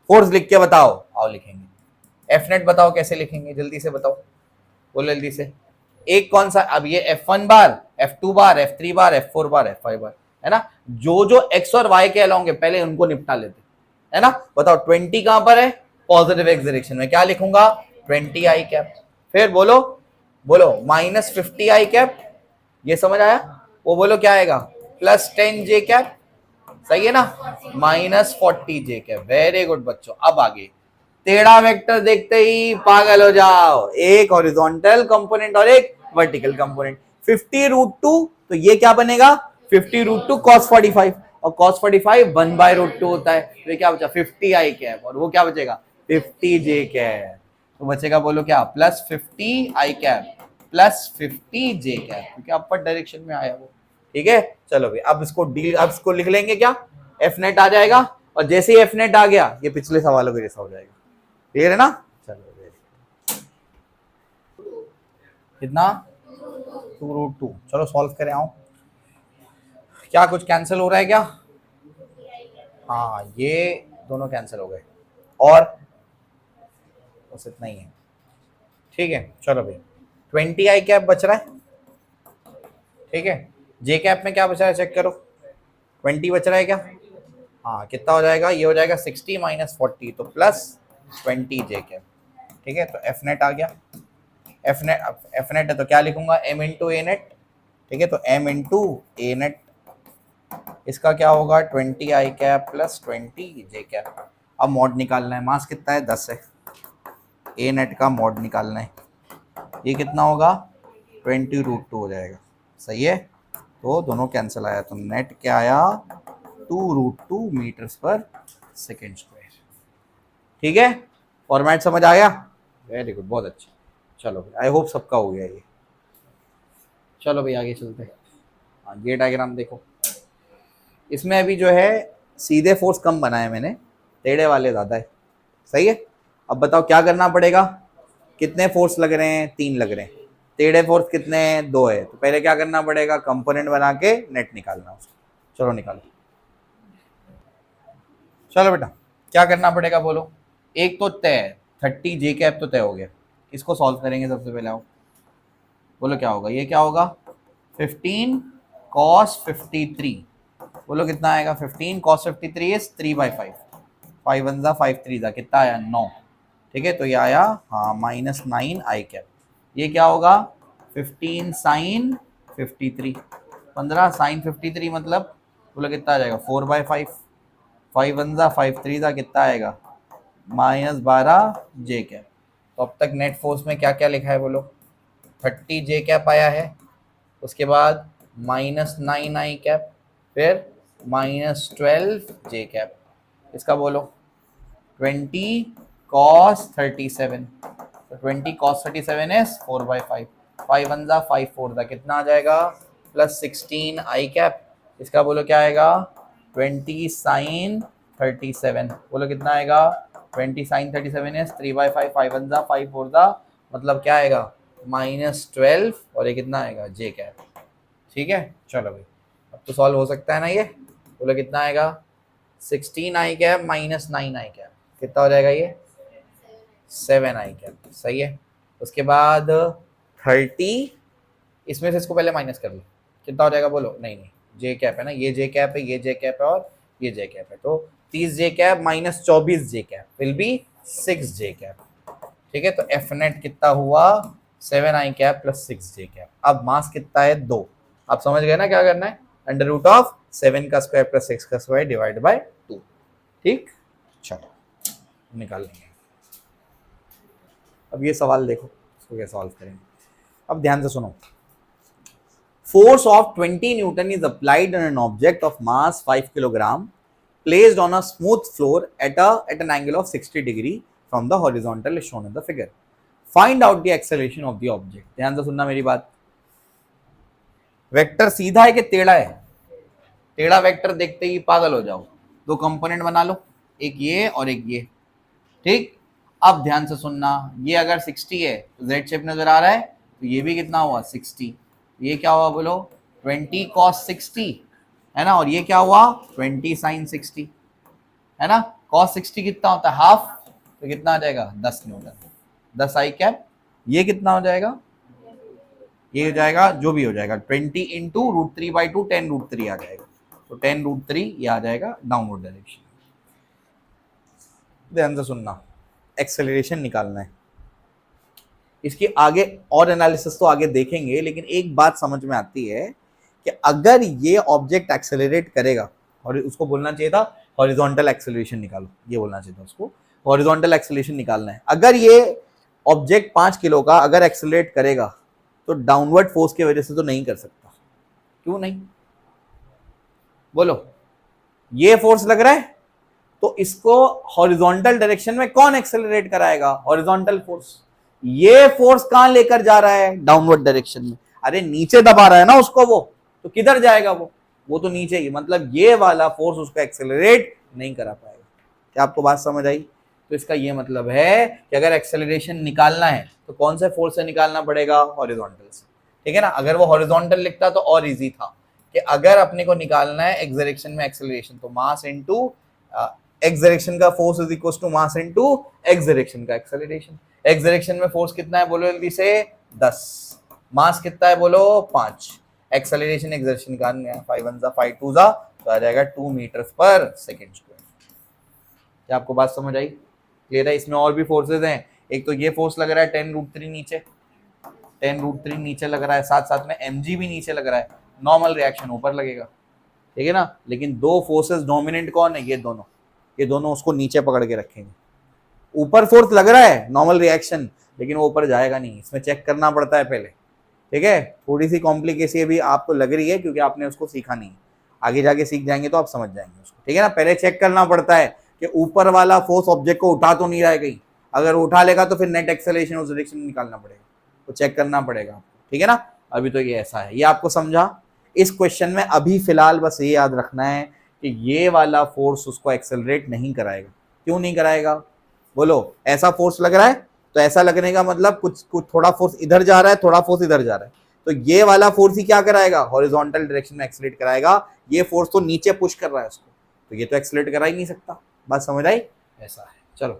फोर्स लिख के बताओ, आओ लिखेंगे। एफ नेट बताओ कैसे लिखेंगे, जल्दी से बताओ, बोलो जल्दी से। एक कौन सा, अब ये F1 बार, F2 बार, F3 बार, F4 बार, F5 बार, है ना। जो जो एक्स और वाई के अलाउंगे पहले उनको निपटा लेते, है ना। बताओ 20 कहां पर है, पॉजिटिव एक्स डायरेक्शन में, क्या लिखूंगा 20 आई कैप। फिर बोलो बोलो -50 आई कैप, ये समझ आया। वो बोलो क्या आएगा, +10 जे कैप, सही है ना, -40 जे कैप। वेरी गुड बच्चों। अब आगे टेढ़ा वेक्टर देखते ही पागल हो जाओ, एक हॉरिजॉन्टल कंपोनेंट और एक वर्टिकल कंपोनेंट, 50√2, तो ये क्या बनेगा 50√2 cos 45, और cos 45 1/√2 होता है, तो ये क्या बचा 50 आई कैप, और वो क्या बचेगा 50 जे कैप। तो बचेगा बोलो क्या, +50 आई कैप +50 जे कैप, क्योंकि अपर डायरेक्शन में आया वो। ठीक है, चलो भाई अब इसको डील, अब इसको लिख लेंगे क्या, एफ नेट आ जाएगा, और जैसे ही एफ नेट आ गया ये पिछले सवालों के जैसा हो जाएगा। क्लियर है ना, चलो कितना 2√2, चलो सॉल्व करें, आओ। क्या कुछ कैंसिल हो रहा है क्या, हाँ ये दोनों कैंसिल हो गए, और बस इतना ही है। ठीक है, चलो भाई 20 आई कैप बच रहा है, ठीक है। जे कैप में क्या बचा है चेक करो, 20 बच रहा है क्या, हाँ कितना हो जाएगा, ये हो जाएगा 60 - 40, तो +20 जे कैप। ठीक है, तो एफ नेट आ गया, एफ नेट है तो क्या लिखूंगा m इंटू ए नेट, ठीक है, तो m इंटू ए नेट, इसका क्या होगा 20 आई कैप +20 जे कैप। अब मॉड निकालना है, मास कितना है 10 है, ए नेट का मॉड निकालना है, ये कितना होगा 20√2 हो जाएगा, सही है। तो दोनों कैंसिल आया, तो नेट क्या आया 2√2 मीटर्स/सेकेंड स्क्वायर। ठीक है, फॉर्मेट समझ आ गया, वेरी गुड, बहुत अच्छा। चलो आई होप सबका हो गया ये। चलो भाई आगे चलते हैं। हाँ ये डायग्राम देखो, इसमें अभी जो है सीधे फोर्स कम बनाए मैंने, टेढ़े वाले ज़्यादा है, सही है। अब बताओ क्या करना पड़ेगा, कितने फोर्स लग रहे हैं, 3 लग रहे हैं, टेढ़े फोर्स कितने हैं 2 है, तो पहले क्या करना पड़ेगा, कंपोनेंट बना के नेट निकालना उसको। चलो निकालो, चलो बेटा क्या करना पड़ेगा बोलो। एक तो तय 30 जे कैप तो तय हो गया, इसको सॉल्व करेंगे सबसे पहले, आओ बोलो क्या होगा, ये क्या होगा 15 cos 53, बोलो कितना आएगा 15 cos 53 इज 3/5, 5 1 जा 5 3 जा कितना आया 9, ठीक है, तो ये आया हाँ -9 आई कैप। ये क्या होगा 15 sin 53, 15 sin 53 मतलब बोलो कितना आ जाएगा 4/5, 5 1 जा 5 3 जा कितना आएगा -12 जे कैप। तो अब तक नेट फोर्स में क्या क्या लिखा है बोलो, 30 जे कैप आया है, उसके बाद -9 आई कैप, फिर -12 जे कैप, इसका बोलो 20 cos 37, तो 20 cos 37 इज 4/5, 5 1 जा 5 4 जा कितना आ जाएगा +16 आई कैप, इसका बोलो क्या आएगा 20 sin 37, बोलो कितना आएगा 20 साइन 37 है 3/5, 5 1 जा 5 4 जा, मतलब क्या आएगा -12 और ये कितना आएगा जे कैप। ठीक है चलो भाई अब तो सॉल्व हो सकता है ना ये। बोलो कितना आएगा 16 आई कैप -9 आई कैप, कितना हो जाएगा ये 7 आई कैप। सही है। उसके बाद 30, इसमें से इसको पहले माइनस कर लो, कितना हो जाएगा बोलो। नहीं नहीं जे कैप है ना, ये जे कैप है, ये जे कैप है और ये जे कैप है, तो 30 J cap -24 J cap will be 6 J cap. ठीक है तो एफ नेट कितना हुआ 7 I cap plus 6 J cap. अब मास कितना है 2। आप समझ गए ना क्या करना है, √7 का स्क्वायर प्लस 6 का स्क्वायर डिवाइड बाय 2। ठीक चलो निकाल लेंगे। अब ये सवाल देखो इसको कैसे सॉल्व करेंगे। अब ध्यान से सुनो। Force of 20 Newton is applied on an object of mass 5 kilogram placed on a smooth floor at an angle of 60 degree from the horizontal as shown in the figure. Find out the acceleration of the object. ध्यान से सुनना मेरी बात। Vector सीधा है कि टेढ़ा है? टेढ़ा वेक्टर देखते ही पागल हो जाओ। दो कंपोनेंट बना लो, एक ये और एक ये। ठीक अब ध्यान से सुनना, ये अगर 60 है तो जेड शेप नजर आ रहा है, तो ये भी कितना हुआ 60। ये क्या हुआ बोलो 20 cos 60 है ना, और ये क्या हुआ 20 sin 60 है ना। cos 60 कितना होता है हाफ, तो कितना आ जाएगा 10 न्यूटन 10 आई कैप। ये कितना हो जाएगा, ये हो जाएगा जो भी हो जाएगा 20 इंटू √3/2 10√3 आ जाएगा, तो 10√3 ये आ जाएगा डाउनवर्ड डायरेक्शन। ध्यान से सुनना, एक्सेलरेशन निकालना है। इसके आगे और एनालिसिस तो आगे देखेंगे, लेकिन एक बात समझ में आती है कि अगर ये ऑब्जेक्ट एक्सेलरेट करेगा, और उसको बोलना चाहिए था हॉरिजॉन्टल एक्सेलरेशन निकालो, ये बोलना चाहिए था उसको, हॉरिजॉन्टल एक्सेलरेशन निकालना है। अगर ये ऑब्जेक्ट 5 किलो का अगर एक्सेलरेट करेगा तो डाउनवर्ड फोर्स की वजह से तो नहीं कर सकता। क्यों नहीं बोलो, ये फोर्स लग रहा है तो इसको हॉरिजॉन्टल डायरेक्शन में कौन एक्सेलरेट कराएगा, हॉरिजॉन्टल फोर्स। ये फोर्स कहां लेकर जा रहा है, डाउनवर्ड डायरेक्शन में। अरे नीचे दबा रहा है ना उसको वो, तो किधर जाएगा वो तो नीचे ही, मतलब ये वाला फोर्स उसको एक्सेलरेट नहीं करा पाएगा। क्या आपको बात समझ आई? तो इसका ये मतलब है कि अगर एक्सेलरेशन निकालना है तो कौन से फोर्स से निकालना पड़ेगा, हॉरिजॉन्टल से। ठीक है ना, अगर वो हॉरिजॉन्टल लिखता तो और इजी था कि अगर अपने को निकालना है एक्स डायरेक्शन में एक्सेलरेशन, तो मास इनटू एक्स डायरेक्शन का force is equal to mass into X direction का एक्सेलरेशन। एक्स डायरेक्शन में फोर्स कितना है बोलो जल्दी से 10, मास कितना है बोलो 5, एक्सेलरेशन एक्स डायरेक्शन का 5 1 जा 5 2 जा, तो आ जाएगा 2 मीटर्स पर सेकंड स्क्वायर। क्या आपको बात समझ आई? क्लियर है? इसमें और भी फोर्सेज हैं। एक तो ये फोर्स लग रहा है 10√3 नीचे, 10√3 नीचे लग रहा है, साथ साथ में mg भी नीचे लग रहा है, नॉर्मल रिएक्शन ऊपर लगेगा। ठीक है ना, लेकिन दो फोर्सेस डोमिनेंट कौन है, ये दोनों उसको नीचे पकड़ के रखेंगे। ऊपर फोर्स लग रहा है नॉर्मल रिएक्शन, लेकिन वो ऊपर जाएगा नहीं, इसमें चेक करना पड़ता है पहले। ठीक है, थोड़ी सी कॉम्प्लिकेशन भी आपको लग रही है क्योंकि आपने उसको सीखा नहीं, आगे जाके सीख जाएंगे तो आप समझ जाएंगे उसको। ठीक है ना, पहले चेक करना पड़ता है कि ऊपर वाला फोर्स ऑब्जेक्ट को उठा तो नहीं रहा है कहीं, अगर उठा लेगा तो फिर नेट एक्सेलरेशन उस डायरेक्शन में निकालना पड़ेगा, तो चेक करना पड़ेगा आपको। ठीक है ना, अभी तो ये ऐसा है, ये आपको समझा। इस क्वेश्चन में अभी फिलहाल बस ये याद रखना है कि ये वाला फोर्स उसको एक्सेलरेट नहीं कराएगा। क्यों नहीं कराएगा बोलो, ऐसा फोर्स लग रहा है, तो ऐसा लगने का मतलब कुछ थोड़ा फोर्स इधर जा रहा है, थोड़ा फोर्स इधर जा रहा है, तो ये वाला फोर्स ही क्या कराएगा, हॉरिजॉन्टल डायरेक्शन में एक्सेलरेट कराएगा। ये फोर्स तो नीचे पुश कर रहा है उसको, तो ये तो एक्सेलरेट करा ही नहीं सकता। बात समझ आई? ऐसा है। चलो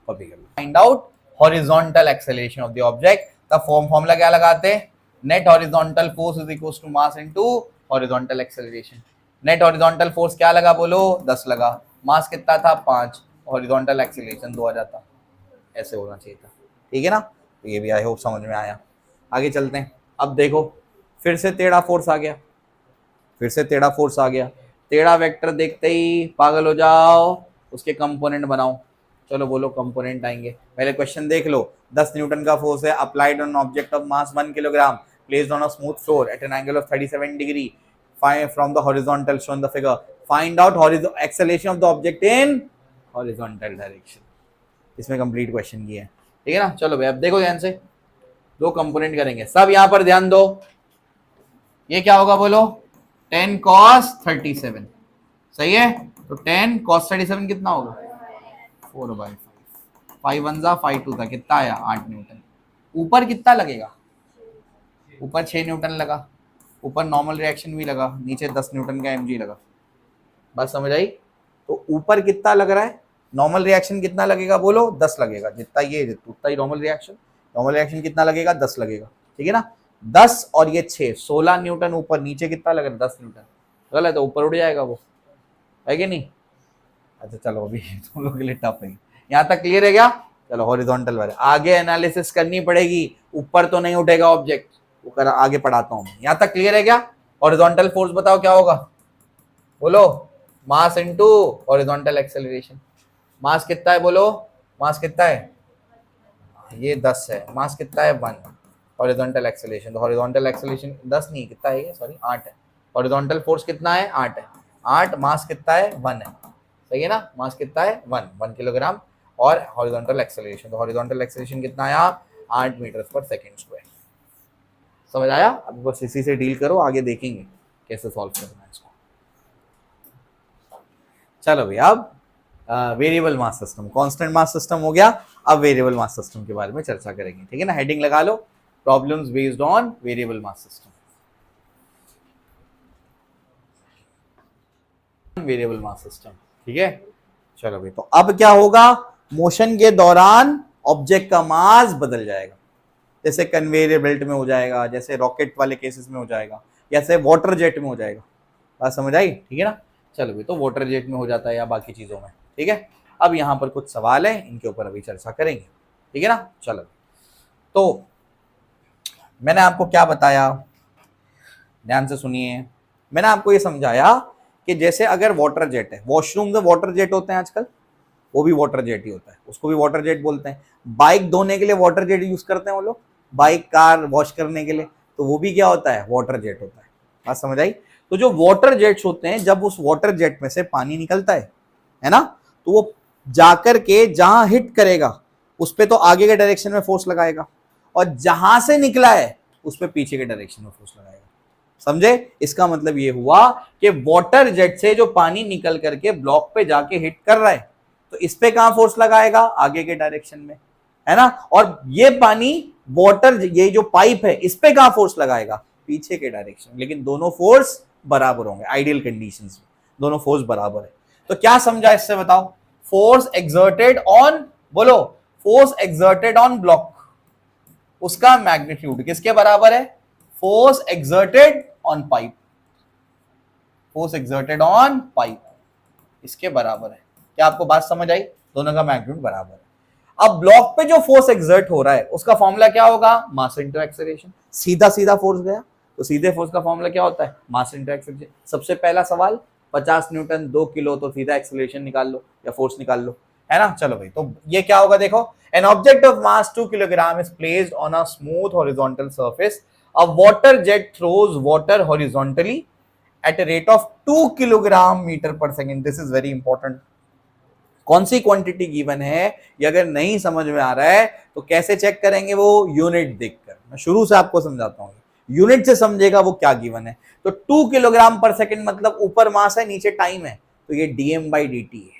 कॉपी कर लो। Find out horizontal acceleration of the object. The formula क्या लगाते हैं, net horizontal force is equal to mass into horizontal acceleration. Net horizontal force क्या लगा बोलो 10 लगा, मास कितना था 5, हॉरिजॉन्टल एक्सेलरेशन 2 आ जाता, ऐसे होना चाहिए था। ठीक है ना, तो ये भी आई होप समझ में आया। आगे चलते हैं। अब देखो फिर से टेढ़ा फोर्स आ गया, टेढ़ा वेक्टर देखते ही पागल हो जाओ, उसके कंपोनेंट बनाओ। चलो बोलो कंपोनेंट आएंगे। पहले क्वेश्चन देख लो, 10 न्यूटन का फोर्स है applied on object of mass 1 kilogram placed on a smooth floor at an angle of 37 degree from the horizontal shown the figure. Find out acceleration of the object in horizontal direction. इसमें complete question की है। ठीक है ना, चलो भाई अब देखो ध्यान से, दो कंपोनेंट करेंगे सब, यहां पर ध्यान दो। ये क्या होगा बोलो 10 cos 37, सही है। तो 10 cos 37 कितना होगा 4/5, 5 1 जा 5 2 था, कितना आया 8 न्यूटन। ऊपर कितना लगेगा, ऊपर 6 न्यूटन लगा, ऊपर नॉर्मल रिएक्शन भी लगा, नीचे 10 न्यूटन का mg लगा। बात समझ आई। तो ऊपर कितना लग रहा है, नॉर्मल रिएक्शन कितना लगेगा बोलो 10 लगेगा, जितना ये उतना ही नॉर्मल रिएक्शन कितना लगेगा 10 लगेगा, ठीक है ना। 10 और ये 6 16 न्यूटन ऊपर, नीचे कितना लग रहा है 10 न्यूटन, गलत है, ऊपर उड़ जाएगा वो, है कि नहीं। अच्छा चलो अभी तुम लोगों के लिए टफ है, यहाँ तक क्लियर है क्या। चलो हॉरिजॉन्टल वाले आगे एनालिसिस करनी पड़ेगी, ऊपर तो नहीं उठेगा ऑब्जेक्ट, वो कर आगे पढ़ाता हूँ। यहाँ तक क्लियर है क्या। हॉरिजॉन्टल फोर्स बताओ क्या होगा, बोलो मास इनटू हॉरिजॉन्टल एक्सेलरेशन। मास कितना है बोलो, मास कितना है, ये 10 है, मास कितना है 1, हॉरिजॉन्टल एक्सेलरेशन, तो हॉरिजॉन्टल एक्सेलरेशन 10 नहीं कितना है ये, सॉरी 8 है। हॉरिजॉन्टल फोर्स कितना है 8 है, 8 मास कितना है 1 है, सही है ना। मास कितना है 1 किलोग्राम, और हॉरिजॉन्टल एक्सेलरेशन, तो हॉरिजॉन्टल एक्सेलरेशन कितना आया 8 मीटर पर सेकेंड स्क्वायर। समझ आया। अब बस इसी से डील करो, आगे देखेंगे कैसे सॉल्व करना है इसको। चलो भैया अब variable mass system, constant mass system हो गया, अब वेरिएबल मास सिस्टम के बारे में चर्चा करेंगे, ठीक है ना। हेडिंग लगा लो, problems based on variable mass system, variable mass system, ठीक है। चलो भाई, तो अब क्या होगा, मोशन के दौरान ऑब्जेक्ट का मास बदल जाएगा, जैसे कन्वेयर बेल्ट में हो जाएगा, जैसे रॉकेट वाले केसेस में हो जाएगा, जैसे वाटर जेट में हो जाएगा। बात समझ आई, ठीक है ना। चलो भाई, तो वाटर जेट में हो जाता है या बाकी चीजों में, ठीक है। अब यहाँ पर कुछ सवाल है, इनके ऊपर अभी चर्चा करेंगे, ठीक है ना। चलो, तो मैंने आपको क्या बताया, ध्यान से सुनिए। मैंने आपको ये समझाया कि जैसे अगर वाटर जेट है, वॉशरूम में वाटर जेट होते हैं आजकल, वो भी वाटर जेट ही होता है, उसको भी वाटर जेट बोलते हैं। बाइक धोने के लिए वाटर जेट यूज करते हैं वो लोग, बाइक कार वॉश करने के लिए, तो वो भी क्या होता है वाटर जेट होता है। बात समझ आई। तो जो वाटर जेट्स होते हैं, जब उस वाटर जेट में से पानी निकलता है ना, तो वो जाकर के जहां हिट करेगा उस पर तो आगे के डायरेक्शन में फोर्स लगाएगा, और जहां से निकला है उस पर पीछे के डायरेक्शन में फोर्स लगाएगा। समझे। इसका मतलब ये हुआ कि वाटर जेट से जो पानी निकल करके ब्लॉक पे जाके हिट कर रहा है, तो इस पे कहां फोर्स लगाएगा, आगे के डायरेक्शन में, है ना। और ये पानी वाटर, ये जो पाइप है, इस पे कहां फोर्स लगाएगा, पीछे के डायरेक्शन। लेकिन दोनों फोर्स बराबर होंगे आइडियल कंडीशंस में, दोनों फोर्स बराबर है। तो क्या समझा इससे बताओ, फोर्स एक्सर्टेड ऑन, बोलो फोर्स एक्सर्टेड ऑन ब्लॉक, उसका मैग्नीट्यूड किसके बराबर है, force exerted on pipe, force exerted on pipe इसके बराबर है। क्या आपको बात समझ आई, दोनों का मैग्नीट्यूड बराबर है। अब ब्लॉक पे जो फोर्स एक्सर्ट हो रहा है उसका फॉर्मूला क्या होगा, मास इनटू एक्सेलरेशन। सीधा सीधा फोर्स गया, तो सीधे फोर्स का फॉर्मूला क्या होता है, मास इनटू एक्सेलरेशन। सबसे पहला सवाल 50 न्यूटन 2 किलो, तो सीधा एक्सेलरेशन निकाल लो या फोर्स निकाल लो, है ना। चलो भाई, तो ये क्या होगा देखो, an object of mass 2 kilogram is placed on a smooth horizontal surface, a water jet throws water horizontally at a rate of 2 kilogram metre per second. This is very important. कौन सी क्वांटिटी गिवन है, ये अगर नहीं समझ में आ रहा है तो कैसे चेक करेंगे, वो यूनिट देखकर। मैं शुरू से आपको समझाता हूँ, यूनिट से समझेगा वो क्या गिवन है। तो 2 किलोग्राम पर सेकेंड मतलब ऊपर मास है नीचे टाइम है, तो ये dm/dt है।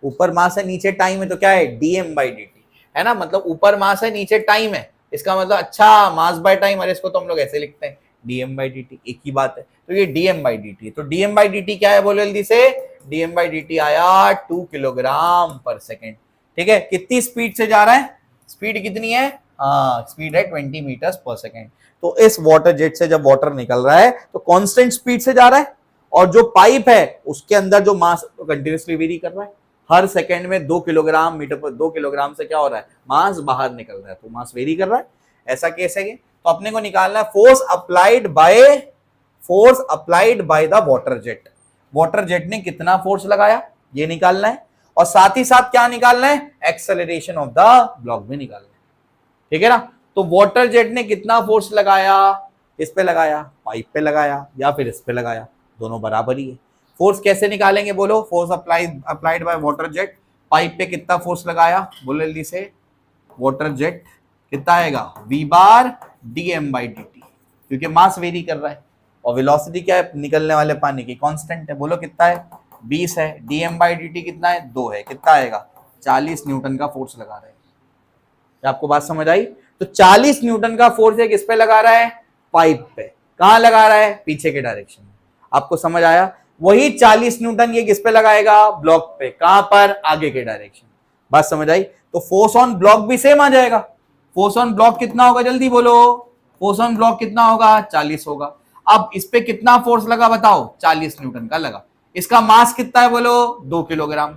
ऊपर मास है नीचे टाइम है, तो क्या है dm/dt, है ना। मतलब ऊपर मास है नीचे टाइम है, इसका मतलब अच्छा मास बाय टाइम, अरे इसको तो हम लोग ऐसे लिखते हैं dm/dt, एक ही बात है। तो ये dm/dt, तो dm/dt क्या है बोलो जल्दी से, dm/dt आया 2 किलोग्राम पर सेकेंड, ठीक है। कितनी स्पीड से जा रहा है, स्पीड कितनी है, हाँ स्पीड है 20 मीटर्स पर सेकेंड। तो इस वाटर जेट से जब वाटर निकल रहा है तो कांस्टेंट स्पीड से जा रहा है, और जो पाइप है उसके अंदर जो मास कंटिन्यूसली वेरी कर रहा है, हर सेकेंड में 2 किलोग्राम मीटर पर 2 किलोग्राम से क्या हो रहा है, मास बाहर निकल रहा है, तो मास वेरी कर रहा है। ऐसा केस है ये। तो अपने को निकालना है force applied by the water jet. Water jet ने कितना फोर्स लगाया ये निकालना है, और साथ ही साथ क्या निकालना है, एक्सेलरेशन ऑफ द ब्लॉक भी निकालना है, ठीक है ना। तो वाटर जेट ने कितना फोर्स लगाया, इस पे लगाया, पाइप पे लगाया, या फिर इस पे लगाया, दोनों बराबर ही है। फोर्स कैसे निकालेंगे बोलो, force applied by water jet, pipe पे कितना फोर्स लगाया बोलो जल्दी से, वाटर जेट कितना आएगा v बार dm/dt, क्योंकि मास वेरी कर रहा है, और वेलोसिटी क्या है निकलने वाले पानी की कांस्टेंट है, बोलो कितना है 20 है, dm बाई dt कितना है 2 है, कितना आएगा 40 न्यूटन का फोर्स लगा रहे हैं। क्या आपको बात समझ आई? तो 40 न्यूटन का फोर्स है किस पे लगा रहा है? पाइप पे। कहां लगा रहा है? पीछे के डायरेक्शन में। आपको समझ आया? वही 40 न्यूटन ये किस पे लगाएगा? ब्लॉक पे। कहां पर? आगे के डायरेक्शन। बात समझ आई? तो फोर्स ऑन ब्लॉक भी सेम आ जाएगा। फोर्स ऑन ब्लॉक कितना होगा जल्दी बोलो? फोर्स ऑन ब्लॉक कितना होगा? 40 होगा। अब इस पे कितना फोर्स लगा बताओ? 40 न्यूटन का लगा। इसका मास कितना है बोलो? 2 किलोग्राम।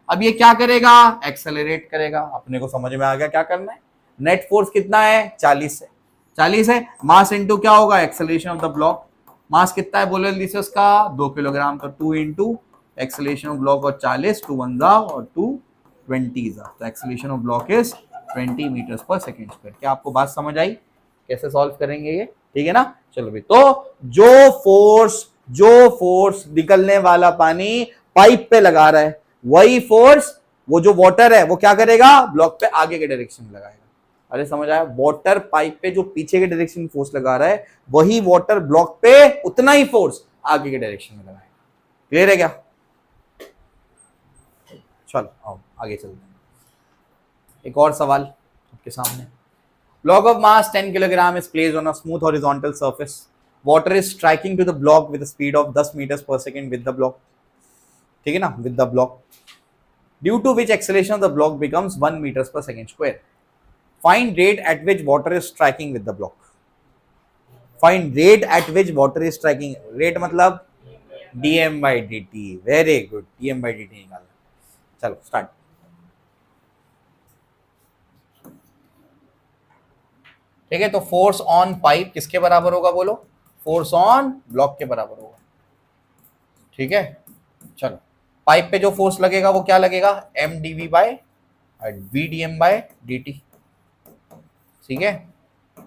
अब ये क्या करेगा? एक्सेलरेट करेगा। अपने को समझ में आ गया क्या करना है। नेट फोर्स कितना है? 40 है। 40 है, मास इंटू क्या होगा? Acceleration of the block. Mass कितना है बोलो जल्दी से उसका? 2 किलोग्राम। तो 2 इंटू एक्सेलरेशन ऑफ ब्लॉक और 40, 2 1 जा और 2 20 जा। तो acceleration of block is 20 metres per second square. क्या आपको बात समझ आई कैसे सॉल्व करेंगे ये? ठीक है ना? चलो भाई, तो जो फोर्स निकलने वाला पानी पाइप पे लगा रहा है, वही फोर्स वो जो वाटर है वो क्या करेगा? ब्लॉक पे आगे के डायरेक्शन में लगाएगा। अरे समझ आया? वाटर पाइप पे जो पीछे के डायरेक्शन में फोर्स लगा रहा है, वही वाटर ब्लॉक पे उतना ही फोर्स आगे के डायरेक्शन में लगाएगा। क्लियर है क्या? चलो आओ आगे चलते हैं। एक और सवाल आपके सामने। Block of mass 10 kilogram is placed on a smooth horizontal surface. Water is striking to the block with a speed of 10 meters per second with the block. ठीक है ना? With the block. Due to which acceleration of the block becomes 1 meters per second square. Find rate at which water is striking with the block. Find rate at which water is striking. Rate मतलब dm by dt. Very good. dm by dt निकालना। चलो start. ठीक है, तो force on pipe किसके बराबर होगा बोलो? फोर्स ऑन ब्लॉक के बराबर होगा। ठीक है, चलो पाइप पे जो फोर्स लगेगा वो क्या लगेगा? M DV by V D M by D T. ठीक है,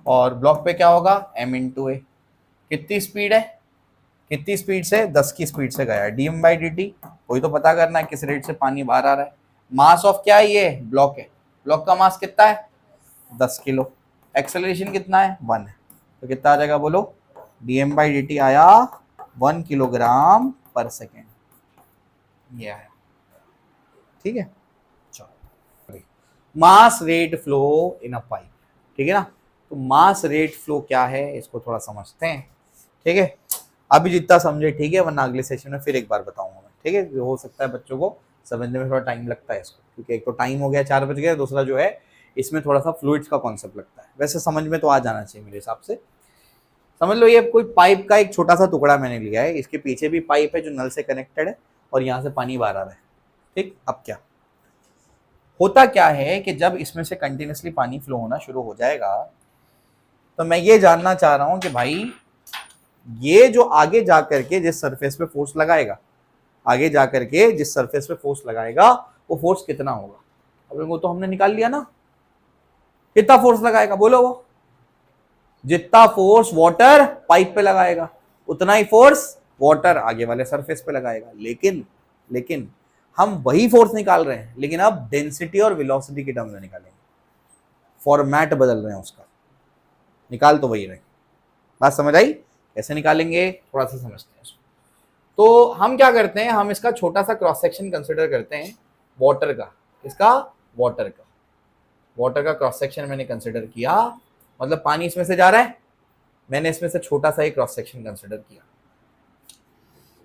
और ब्लॉक पे क्या होगा? M into A. कितनी स्पीड है? कितनी स्पीड से? 10 की स्पीड से गया है। D M by D T कोई तो पता करना है किस रेट से पानी बाहर आ रहा है। मास ऑफ क्या है? ये ब्लॉक है। ब्लॉक का मास कितना है? 10 किलो। एक्सेलरेशन कितना है? 1 है। तो कितना आ जाएगा बोलो? dm बाई dt आया 1 किलोग्राम पर सेकेंड। ये आया। ठीक है, चलो mass rate flow in a pipe. ठीक है ना? तो मास रेट फ्लो क्या है इसको थोड़ा समझते हैं। ठीक है, अभी जितना समझे ठीक है, वरना अगले सेशन में फिर एक बार बताऊंगा मैं। ठीक है, हो सकता है बच्चों को समझने में थोड़ा टाइम लगता है इसको, क्योंकि एक तो टाइम हो गया 4 बज गया, दूसरा जो है इसमें थोड़ा सा फ्लूइड्स का कॉन्सेप्ट लगता है। वैसे समझ में तो आ जाना चाहिए मेरे हिसाब से। समझ लो ये कोई पाइप का एक छोटा सा टुकड़ा मैंने लिया है, इसके पीछे भी पाइप है जो नल से कनेक्टेड है और यहाँ से पानी बाहर आ रहा है। ठीक, अब क्या होता क्या है कि जब इसमें से कंटिन्यूसली पानी फ्लो होना शुरू हो जाएगा, तो मैं ये जानना चाह रहा हूं कि भाई ये जो आगे जा करके जिस सरफेस पे फोर्स लगाएगा, आगे जा करके जिस सरफेस पे फोर्स लगाएगा वो फोर्स कितना होगा? अब वो तो हमने निकाल लिया ना। कितना फोर्स लगाएगा बोलो? वो जितना फोर्स वाटर पाइप पे लगाएगा उतना ही फोर्स वाटर आगे वाले सरफेस पे लगाएगा। लेकिन हम वही फोर्स निकाल रहे हैं, लेकिन अब डेंसिटी और वेलोसिटी के टर्म में निकालेंगे। फॉर्मेट बदल रहे हैं उसका, निकाल तो वही रहे। बात समझ आई? कैसे निकालेंगे थोड़ा सा समझते हैं। तो हम क्या करते हैं, हम इसका छोटा सा क्रॉस सेक्शन कंसिडर करते हैं वाटर का। इसका वाटर का क्रॉस सेक्शन मैंने कंसिडर किया, मतलब पानी इसमें से जा रहा है, मैंने इसमें से छोटा सा एक क्रॉस सेक्शन कंसिडर किया।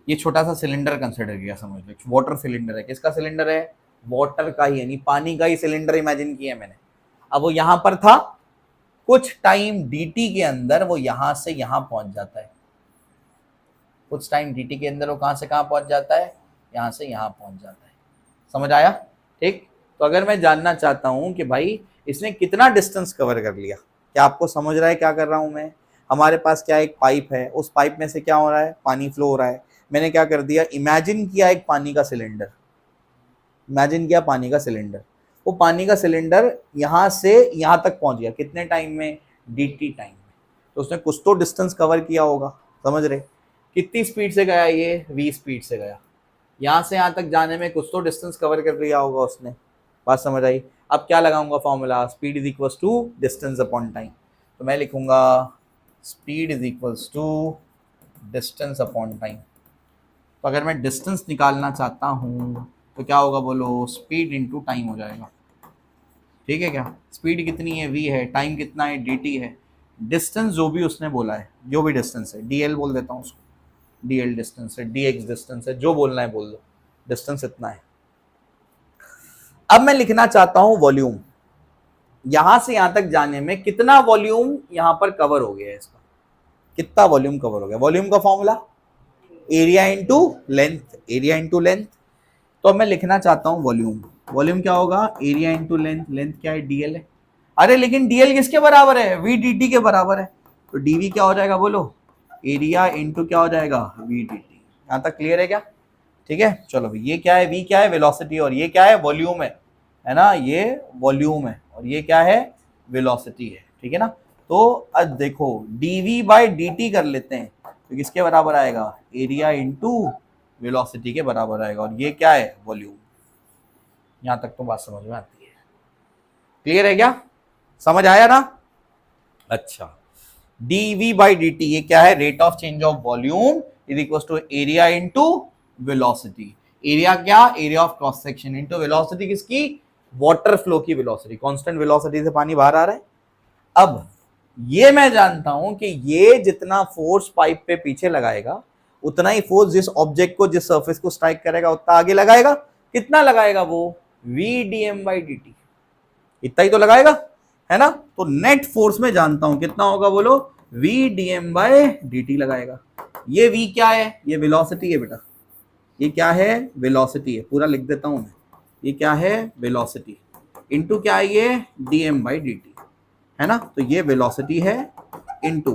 ये छोटा सा सिलेंडर कंसिडर किया, समझ लो वाटर सिलेंडर है। किसका सिलेंडर है? वाटर का ही, यानी पानी का ही सिलेंडर इमेजिन किया मैंने। अब वो यहां पर था, कुछ टाइम dt के अंदर वो यहां से यहां पहुंच जाता है। कुछ टाइम dt के अंदर वो कहां से कहां पहुंच जाता है? यहां से यहां पहुंच जाता है। समझ आया? ठीक, तो अगर मैं जानना चाहता हूं कि भाई इसने कितना डिस्टेंस कवर कर लिया, क्या आपको समझ रहा है क्या कर रहा हूं मैं? हमारे पास क्या एक पाइप है, उस पाइप में से क्या हो रहा है? पानी फ्लो हो रहा है। मैंने क्या कर दिया? इमेजिन किया एक पानी का सिलेंडर। इमेजिन किया पानी का सिलेंडर। वो पानी का सिलेंडर यहां से यहां तक पहुंच गया कितने टाइम में? dt टाइम में। तो उसने कुछ तो डिस्टेंस कवर किया होगा। समझ रहे? कितनी स्पीड से गया ये? v स्पीड से गया। यहां से यहां तक जाने में कुछ तो डिस्टेंस कवर कर लिया होगा उसने। बात समझ आई? अब क्या लगाऊंगा formula? Speed is equals to distance upon time. तो मैं लिखूंगा speed is equals to distance upon time. तो तो अगर मैं डिस्टेंस निकालना चाहता हूँ तो क्या होगा बोलो, स्पीड इंटू टाइम हो जाएगा। ठीक है क्या, स्पीड कितनी है v है, टाइम कितना है dt है, डिस्टेंस जो भी उसने बोला है, जो भी डिस्टेंस है, dl बोल देता हूँ उसको, dl डिस्टेंस है, dx डिस्टेंस है, जो बोलना है बोल दो, डिस्टेंस इतना है। अब मैं लिखना चाहता हूं वॉल्यूम, यहां से यहां तक जाने में कितना वॉल्यूम यहां पर कवर हो गया है, इसका कितना वॉल्यूम कवर हो गया। वॉल्यूम का formula area into length, area into length. तो अब मैं लिखना चाहता हूं वॉल्यूम, वॉल्यूम क्या होगा, एरिया इंटू लेंथ, लेंथ क्या है dl है। अरे लेकिन dl किसके बराबर है, v dt के बराबर है, तो dv क्या हो जाएगा बोलो, एरिया इंटू क्या हो जाएगा v dt। यहां तक क्लियर है क्या, ठीक है। चलो भाई, ये क्या है, v क्या है वेलोसिटी, और ये क्या है वॉल्यूम है ना, ये वॉल्यूम है और ये क्या है वेलोसिटी है, ठीक है ना। तो अब देखो dv बाई dt कर लेते हैं तो किसके बराबर आएगा, एरिया इंटू वेलोसिटी के बराबर आएगा, और ये क्या है वॉल्यूम। यहां तक तो बात समझ में आती है, क्लियर है क्या, समझ आया ना। अच्छा, dv बाई dt ये क्या है, rate of change of volume is equal to area into velocity. Area क्या, area of cross section into velocity किसकी, वाटर फ्लो की वेलोसिटी, कांस्टेंट वेलोसिटी से पानी बाहर आ रहा है। अब ये मैं जानता हूं कि ये जितना फोर्स पाइप पे पीछे लगाएगा उतना ही फोर्स जिस ऑब्जेक्ट को, जिस सरफेस को स्ट्राइक करेगा उतना आगे लगाएगा। कितना लगाएगा वो, v dm बाई dt, इतना ही तो लगाएगा, है ना। तो नेट फोर्स में जानता हूं कितना होगा बोलो, v dm बाई dt लगाएगा। ये v क्या है, ये वेलोसिटी है बेटा, ये क्या है वेलोसिटी है, पूरा लिख देता हूं मैं, ये क्या है वेलोसिटी इनटू क्या है ये dm बाई dt, है ना। तो ये वेलोसिटी है इनटू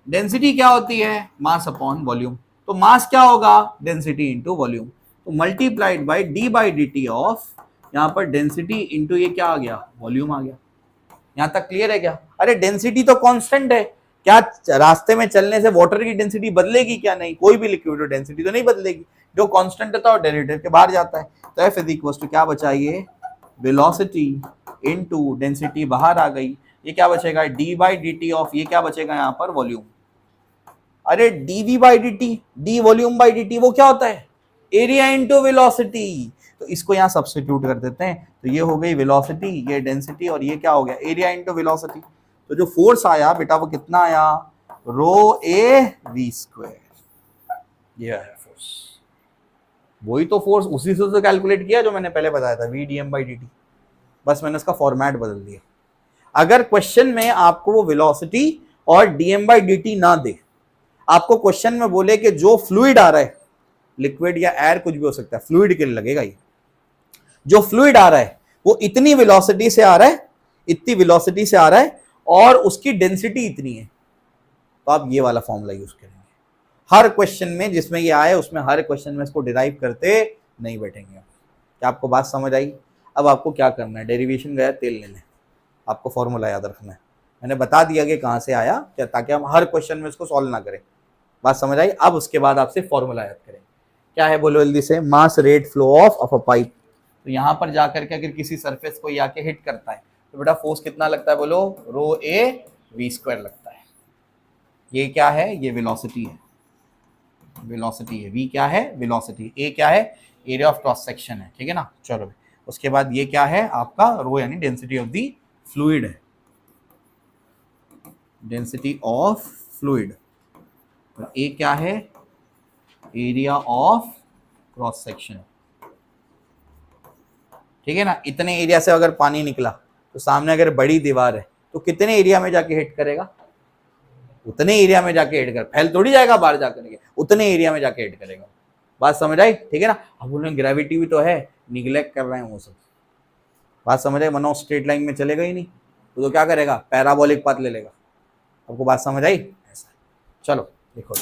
डेंसिटी क्या होती है, मास अपॉन वॉल्यूम। तो मास क्या होगा, डेंसिटी इनटू वॉल्यूम, तो multiplied by d by dt of, यहां पर डेंसिटी इनटू ये क्या आ गया वॉल्यूम आ गया। यहां तक क्लियर है क्या। अरे डेंसिटी तो कांस्टेंट है, क्या रास्ते में चलने से वाटर की डेंसिटी बदलेगी, क्या नहीं, कोई भी लिक्विड डेंसिटी तो नहीं बदलेगी, जो कांस्टेंट होता है डेरिवेटिव के बाहर जाता है। तो एफ इज इक्वल टू क्या बचा, ये वेलोसिटी इनटू डेंसिटी बाहर आ गई, ये क्या बचेगा d बाई dt ऑफ, ये क्या बचेगा यहाँ पर वॉल्यूम। अरे dv by dt, d volume by dt वो क्या होता है, एरिया इनटू वेलोसिटी। तो इसको यहाँ सब्स्टिट्यूट कर देते हैं, तो ये हो गई वेलोसिटी, ये डेंसिटी, और ये क्या हो गया एरिया इनटू वेलोसिटी। तो जो फोर्स आया बेटा वो कितना आया, रो ए वी स्क्वायर, ये है फोर्स। वही तो फोर्स उसी से तो कैलकुलेट किया जो मैंने पहले बताया था, v dm बाई dt, बस मैंने इसका फॉर्मेट बदल दिया। अगर क्वेश्चन में आपको वो वेलोसिटी और dm बाई dt ना दे, आपको क्वेश्चन में बोले कि जो फ्लूइड आ रहा है, लिक्विड या एयर कुछ भी हो सकता है, फ्लूइड के लिए लगेगा ये, जो फ्लूइड आ रहा है वो इतनी वेलोसिटी से आ रहा है, इतनी वेलोसिटी से आ रहा है और उसकी डेंसिटी इतनी है, तो आप ये वाला फॉर्मूला यूज करेंगे हर क्वेश्चन में जिसमें ये आए, उसमें हर क्वेश्चन में इसको डिराइव करते नहीं बैठेंगे। क्या आपको बात समझ आई। अब आपको क्या करना है, डेरिवेशन गया तेल लेने, आपको फॉर्मूला याद रखना है, मैंने बता दिया कि कहाँ से आया क्या, ताकि हम हर क्वेश्चन में इसको सॉल्व ना करें। बात समझ आई। अब उसके बाद आपसे फॉर्मूला याद करें, क्या है बोलो जल्दी से, mass rate flow of a pipe. तो यहाँ पर जाकर के अगर किसी सरफेस को आके हिट करता है तो बेटा फोर्स कितना लगता है बोलो, रो ए वी स्क्वायर लगता है। ये क्या है, ये वेलोसिटी है, वेलोसिटी है, v क्या है वेलोसिटी, a क्या है एरिया ऑफ क्रॉस सेक्शन है, ठीक है ना। चलो उसके बाद ये क्या है आपका रो, यानी डेंसिटी ऑफ द फ्लूइड है, डेंसिटी ऑफ फ्लूइड। ए क्या है, एरिया ऑफ क्रॉस सेक्शन, ठीक है ना। इतने एरिया से अगर पानी निकला तो सामने अगर बड़ी दीवार है तो कितने एरिया में जाके हिट करेगा, उतने एरिया में जाके हिट कर, फैल थोड़ी जाएगा बाहर जाकर के, उतने एरिया में जाके हिट करेगा। बात समझ आई, ठीक है ना। अब बोले ग्रेविटी भी तो है, निगलेक्ट कर रहे हैं वो सब, बात समझ आई। मनो स्ट्रेट लाइन में चलेगा ही नहीं तो क्या करेगा, पैराबोलिक पाथ ले लेगा। आपको बात समझ आई ऐसा। चलो देखो